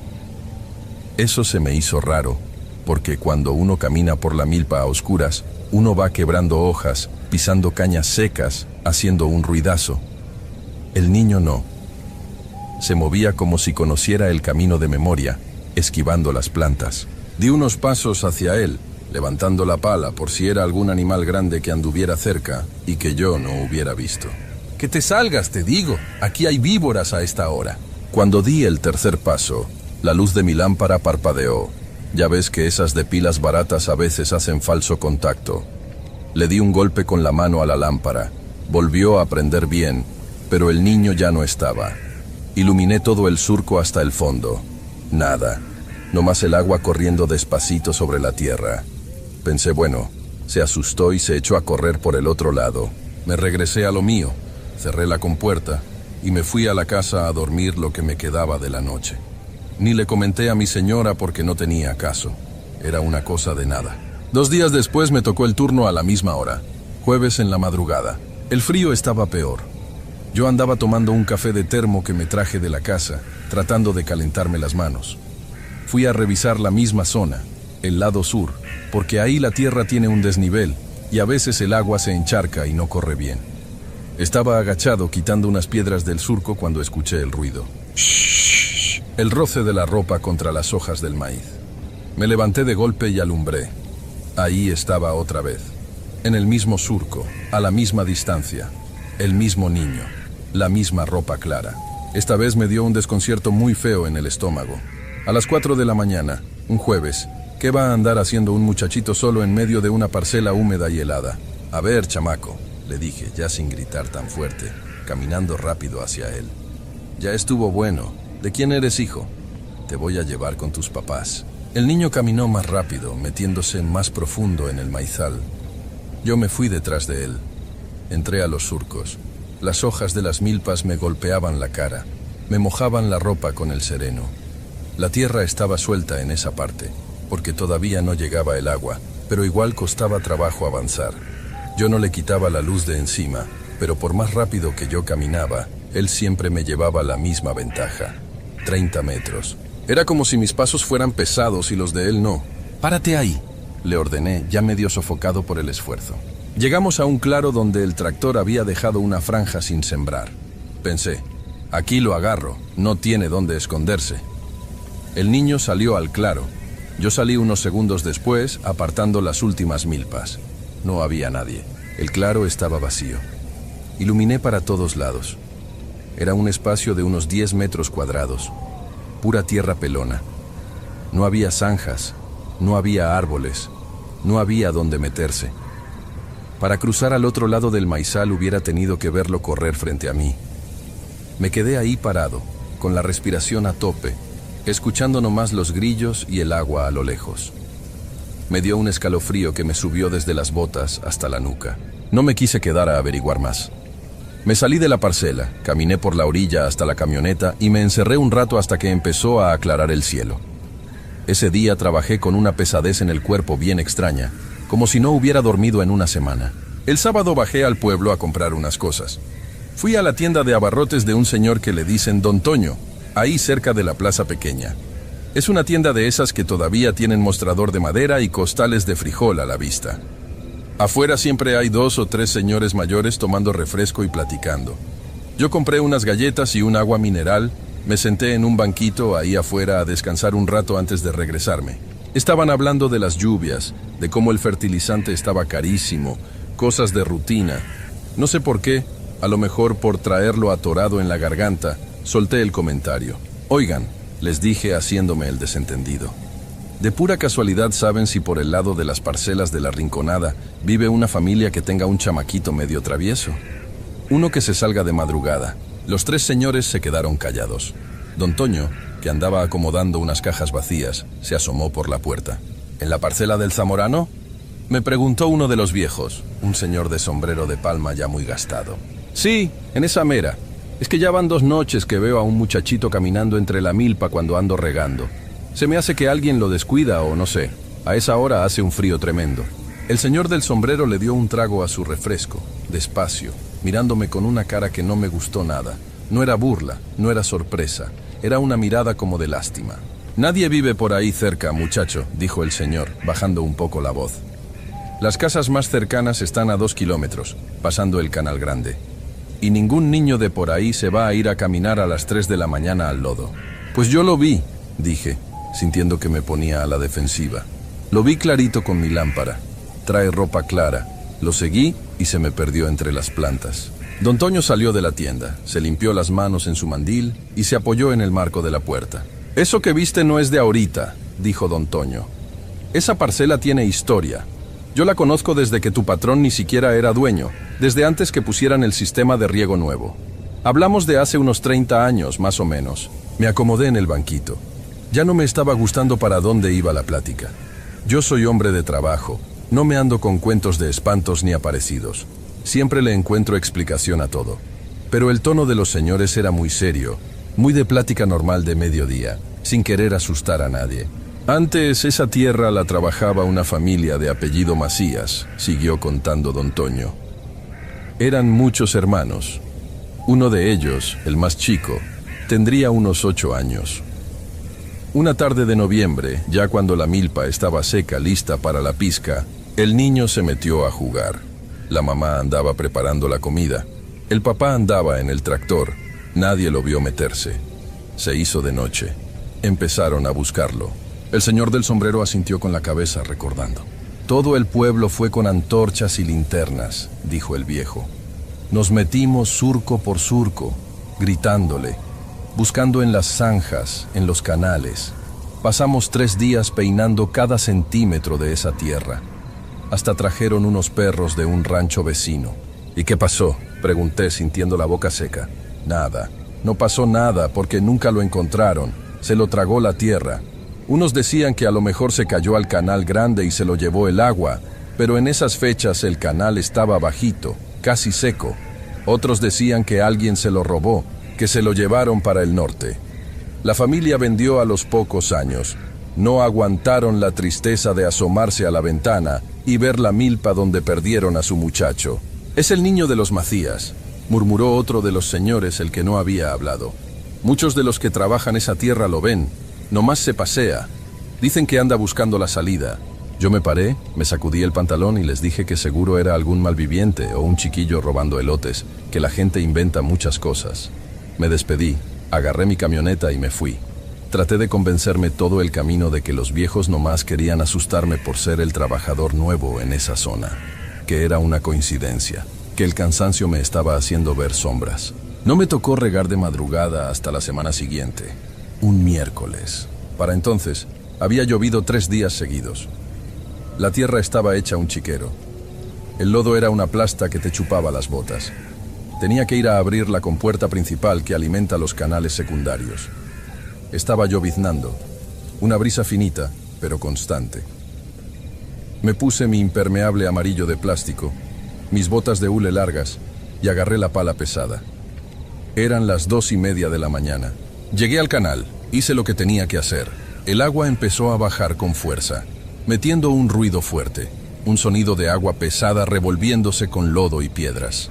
Eso se me hizo raro, porque cuando uno camina por la milpa a oscuras, uno va quebrando hojas, pisando cañas secas, haciendo un ruidazo. El niño no. Se movía como si conociera el camino de memoria, esquivando las plantas. Di unos pasos hacia él, levantando la pala por si era algún animal grande que anduviera cerca y que yo no hubiera visto. «Que te salgas, te digo. Aquí hay víboras a esta hora». Cuando di el tercer paso, la luz de mi lámpara parpadeó. Ya ves que esas de pilas baratas a veces hacen falso contacto. Le di un golpe con la mano a la lámpara. Volvió a prender bien, pero el niño ya no estaba. Iluminé todo el surco hasta el fondo. Nada. Nomás el agua corriendo despacito sobre la tierra. Pensé, bueno, se asustó y se echó a correr por el otro lado. Me regresé a lo mío, cerré la compuerta y me fui a la casa a dormir lo que me quedaba de la noche. Ni le comenté a mi señora porque no tenía caso. Era una cosa de nada. 2 días después me tocó el turno a la misma hora, jueves en la madrugada. El frío estaba peor. Yo andaba tomando un café de termo que me traje de la casa, tratando de calentarme las manos. Fui a revisar la misma zona, el lado sur, porque ahí la tierra tiene un desnivel y a veces el agua se encharca y no corre bien. Estaba agachado quitando unas piedras del surco cuando escuché el ruido. ¡Shh! El roce de la ropa contra las hojas del maíz. Me levanté de golpe y alumbré. Ahí estaba otra vez, en el mismo surco, a la misma distancia, el mismo niño, la misma ropa clara. Esta vez me dio un desconcierto muy feo en el estómago. A las 4 de la mañana, un jueves, ¿qué va a andar haciendo un muchachito solo en medio de una parcela húmeda y helada? A ver, chamaco, le dije, ya sin gritar tan fuerte, caminando rápido hacia él. Ya estuvo bueno. ¿De quién eres hijo? Te voy a llevar con tus papás. El niño caminó más rápido, metiéndose más profundo en el maizal. Yo me fui detrás de él. Entré a los surcos. Las hojas de las milpas me golpeaban la cara, me mojaban la ropa con el sereno. La tierra estaba suelta en esa parte, porque todavía no llegaba el agua, pero igual costaba trabajo avanzar. Yo no le quitaba la luz de encima, pero por más rápido que yo caminaba, él siempre me llevaba la misma ventaja. 30 metros. Era como si mis pasos fueran pesados y los de él no. «Párate ahí», le ordené, ya medio sofocado por el esfuerzo. Llegamos a un claro donde el tractor había dejado una franja sin sembrar. Pensé, aquí lo agarro, no tiene dónde esconderse. El niño salió al claro. Yo salí unos segundos después, apartando las últimas milpas. No había nadie. El claro estaba vacío. Iluminé para todos lados. Era un espacio de unos 10 metros cuadrados. Pura tierra pelona. No había zanjas, no había árboles, no había dónde meterse. Para cruzar al otro lado del maizal hubiera tenido que verlo correr frente a mí. Me quedé ahí parado, con la respiración a tope, escuchando nomás los grillos y el agua a lo lejos. Me dio un escalofrío que me subió desde las botas hasta la nuca. No me quise quedar a averiguar más. Me salí de la parcela, caminé por la orilla hasta la camioneta y me encerré un rato hasta que empezó a aclarar el cielo. Ese día trabajé con una pesadez en el cuerpo bien extraña, como si no hubiera dormido en una semana. El sábado bajé al pueblo a comprar unas cosas. Fui a la tienda de abarrotes de un señor que le dicen Don Toño, ahí cerca de la plaza pequeña. Es una tienda de esas que todavía tienen mostrador de madera y costales de frijol a la vista. Afuera siempre hay 2 o 3 señores mayores tomando refresco y platicando. Yo compré unas galletas y un agua mineral, me senté en un banquito ahí afuera a descansar un rato antes de regresarme. Estaban hablando de las lluvias, de cómo el fertilizante estaba carísimo, cosas de rutina. No sé por qué, a lo mejor por traerlo atorado en la garganta, solté el comentario. Oigan, les dije haciéndome el desentendido. ¿De pura casualidad saben si por el lado de las parcelas de la Rinconada vive una familia que tenga un chamaquito medio travieso? Uno que se salga de madrugada. Los 3 señores se quedaron callados. Don Toño, que andaba acomodando unas cajas vacías, se asomó por la puerta. ¿En la parcela del Zamorano?, me preguntó uno de los viejos, un señor de sombrero de palma ya muy gastado. Sí, en esa mera. Es que ya van 2 noches que veo a un muchachito caminando entre la milpa cuando ando regando. Se me hace que alguien lo descuida o no sé. A esa hora hace un frío tremendo. El señor del sombrero le dio un trago a su refresco, despacio, mirándome con una cara que no me gustó nada. No era burla, no era sorpresa, era una mirada como de lástima. Nadie vive por ahí cerca, muchacho, dijo el señor, bajando un poco la voz. Las casas más cercanas están a 2 kilómetros, pasando el Canal Grande. Y ningún niño de por ahí se va a ir a caminar a las 3 de la mañana al lodo. Pues yo lo vi, dije, sintiendo que me ponía a la defensiva. Lo vi clarito con mi lámpara. Trae ropa clara. Lo seguí y se me perdió entre las plantas. Don Toño salió de la tienda, se limpió las manos en su mandil y se apoyó en el marco de la puerta. Eso que viste no es de ahorita, dijo don Toño. Esa parcela tiene historia. Yo la conozco desde que tu patrón ni siquiera era dueño, desde antes que pusieran el sistema de riego nuevo. Hablamos de hace unos 30 años, más o menos. Me acomodé en el banquito. Ya no me estaba gustando para dónde iba la plática. Yo soy hombre de trabajo, no me ando con cuentos de espantos ni aparecidos. Siempre le encuentro explicación a todo. Pero el tono de los señores era muy serio, muy de plática normal de mediodía, sin querer asustar a nadie. Antes esa tierra la trabajaba una familia de apellido Macías, siguió contando don Toño. Eran muchos hermanos. Uno de ellos, el más chico, tendría unos 8 años. Una tarde de noviembre, ya cuando la milpa estaba seca, lista para la pizca, el niño se metió a jugar. La mamá andaba preparando la comida. El papá andaba en el tractor. Nadie lo vio meterse. Se hizo de noche. Empezaron a buscarlo. El señor del sombrero asintió con la cabeza, recordando. Todo el pueblo fue con antorchas y linternas, dijo el viejo. Nos metimos surco por surco, gritándole, buscando en las zanjas, en los canales. Pasamos 3 días peinando cada centímetro de esa tierra. Hasta trajeron unos perros de un rancho vecino. ¿Y qué pasó?, pregunté, sintiendo la boca seca. Nada, no pasó nada porque nunca lo encontraron. Se lo tragó la tierra. Unos decían que a lo mejor se cayó al Canal Grande y se lo llevó el agua, pero en esas fechas el canal estaba bajito, casi seco. Otros decían que alguien se lo robó, que se lo llevaron para el norte. La familia vendió a los pocos años. No aguantaron la tristeza de asomarse a la ventana y ver la milpa donde perdieron a su muchacho. Es el niño de los Macías, murmuró otro de los señores, el que no había hablado. Muchos de los que trabajan esa tierra lo ven, nomás se pasea. Dicen que anda buscando la salida. Yo me paré, me sacudí el pantalón y les dije que seguro era algún malviviente o un chiquillo robando elotes, que la gente inventa muchas cosas. Me despedí, agarré mi camioneta y me fui. Traté de convencerme todo el camino de que los viejos nomás querían asustarme por ser el trabajador nuevo en esa zona, que era una coincidencia, que el cansancio me estaba haciendo ver sombras. No me tocó regar de madrugada hasta la semana siguiente, un miércoles. Para entonces, había llovido 3 días seguidos. La tierra estaba hecha un chiquero. El lodo era una plasta que te chupaba las botas. Tenía que ir a abrir la compuerta principal que alimenta los canales secundarios. Estaba lloviznando, una brisa finita, pero constante. Me puse mi impermeable amarillo de plástico, mis botas de hule largas, y agarré la pala pesada. Eran las 2:30 de la mañana. Llegué al canal, hice lo que tenía que hacer. El agua empezó a bajar con fuerza, metiendo un ruido fuerte, un sonido de agua pesada revolviéndose con lodo y piedras.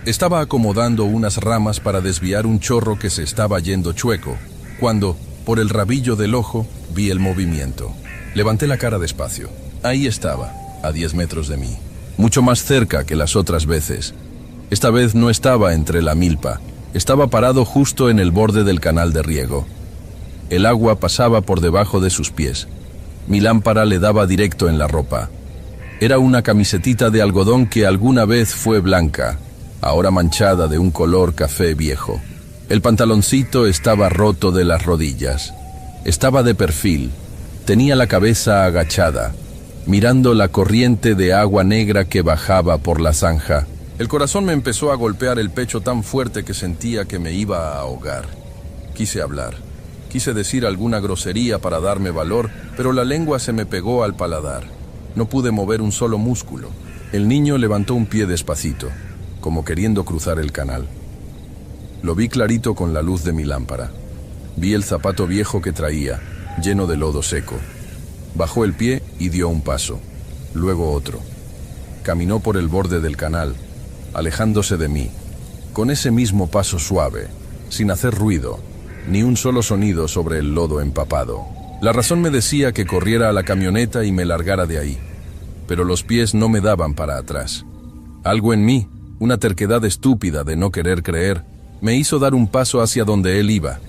Estaba acomodando unas ramas para desviar un chorro que se estaba yendo chueco, cuando, por el rabillo del ojo, vi el movimiento. Levanté la cara despacio. Ahí estaba, a 10 metros de mí, mucho más cerca que las otras veces. Esta vez no estaba entre la milpa, estaba parado justo en el borde del canal de riego. El agua pasaba por debajo de sus pies. Mi lámpara le daba directo en la ropa. Era una camisetita de algodón que alguna vez fue blanca, ahora manchada de un color café viejo. El pantaloncito estaba roto de las rodillas. Estaba de perfil. Tenía la cabeza agachada, mirando la corriente de agua negra que bajaba por la zanja. El corazón me empezó a golpear el pecho tan fuerte que sentía que me iba a ahogar. Quise hablar. Quise decir alguna grosería para darme valor, pero la lengua se me pegó al paladar. No pude mover un solo músculo. El niño levantó un pie despacito, como queriendo cruzar el canal. Lo vi clarito con la luz de mi lámpara. Vi el zapato viejo que traía, lleno de lodo seco. Bajó el pie y dio un paso, luego otro. Caminó por el borde del canal, alejándose de mí, con ese mismo paso suave, sin hacer ruido, ni un solo sonido sobre el lodo empapado. La razón me decía que corriera a la camioneta y me largara de ahí, pero los pies no me daban para atrás. Algo en mí, una terquedad estúpida de no querer creer, me hizo dar un paso hacia donde él iba.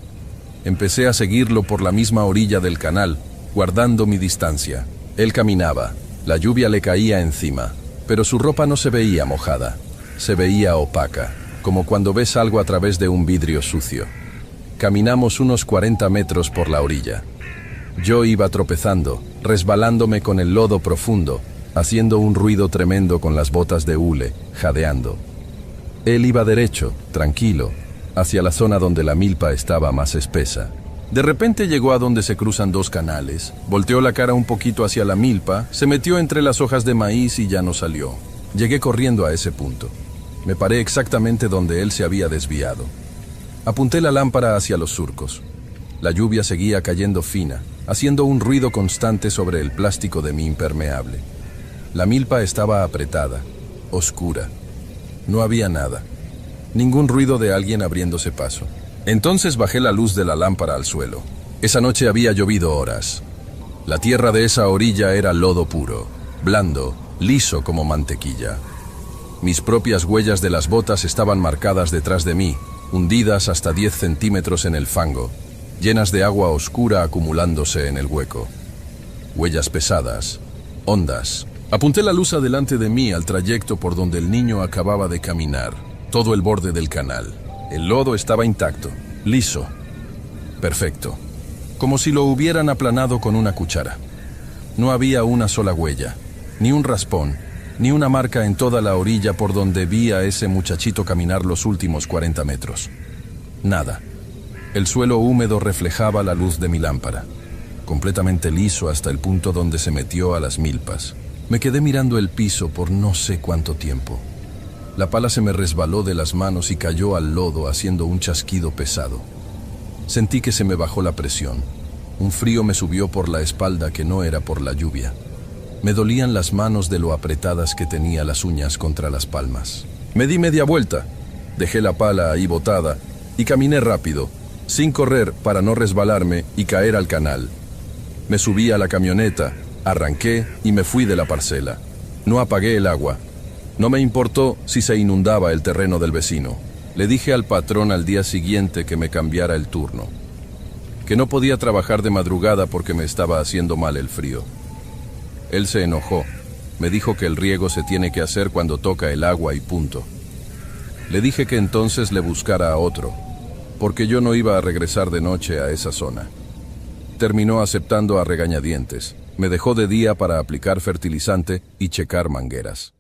Empecé a seguirlo por la misma orilla del canal, guardando mi distancia. Él caminaba, la lluvia le caía encima, pero su ropa no se veía mojada, se veía opaca, como cuando ves algo a través de un vidrio sucio. Caminamos unos 40 metros por la orilla. Yo iba tropezando, resbalándome con el lodo profundo, haciendo un ruido tremendo con las botas de hule, jadeando. Él iba derecho, tranquilo, hacia la zona donde la milpa estaba más espesa. De repente llegó a donde se cruzan dos canales, volteó la cara un poquito hacia la milpa, se metió entre las hojas de maíz y ya no salió. Llegué corriendo a ese punto. Me paré exactamente donde él se había desviado. Apunté la lámpara hacia los surcos. La lluvia seguía cayendo fina, haciendo un ruido constante sobre el plástico de mi impermeable. La milpa estaba apretada, oscura. No había nada. Ningún ruido de alguien abriéndose paso. Entonces bajé la luz de la lámpara al suelo. Esa noche había llovido horas. La tierra de esa orilla era lodo puro, blando, liso como mantequilla. Mis propias huellas de las botas estaban marcadas detrás de mí, hundidas hasta 10 centímetros en el fango, llenas de agua oscura acumulándose en el hueco. Huellas pesadas, hondas. Apunté la luz adelante de mí al trayecto por donde el niño acababa de caminar, todo el borde del canal. El lodo estaba intacto, liso, perfecto, como si lo hubieran aplanado con una cuchara. No había una sola huella, ni un raspón, ni una marca en toda la orilla por donde vi a ese muchachito caminar los últimos 40 metros. Nada. El suelo húmedo reflejaba la luz de mi lámpara, completamente liso hasta el punto donde se metió a las milpas. Me quedé mirando el piso por no sé cuánto tiempo. La pala se me resbaló de las manos y cayó al lodo haciendo un chasquido pesado. Sentí que se me bajó la presión. Un frío me subió por la espalda que no era por la lluvia. Me dolían las manos de lo apretadas que tenía las uñas contra las palmas. Me di media vuelta, dejé la pala ahí botada y caminé rápido, sin correr para no resbalarme y caer al canal. Me subí a la camioneta, arranqué y me fui de la parcela. No apagué el agua. No me importó si se inundaba el terreno del vecino. Le dije al patrón al día siguiente que me cambiara el turno, que no podía trabajar de madrugada porque me estaba haciendo mal el frío. Él se enojó. Me dijo que el riego se tiene que hacer cuando toca el agua y punto. Le dije que entonces le buscara a otro, porque yo no iba a regresar de noche a esa zona. Terminó aceptando a regañadientes. Me dejó de día para aplicar fertilizante y checar mangueras.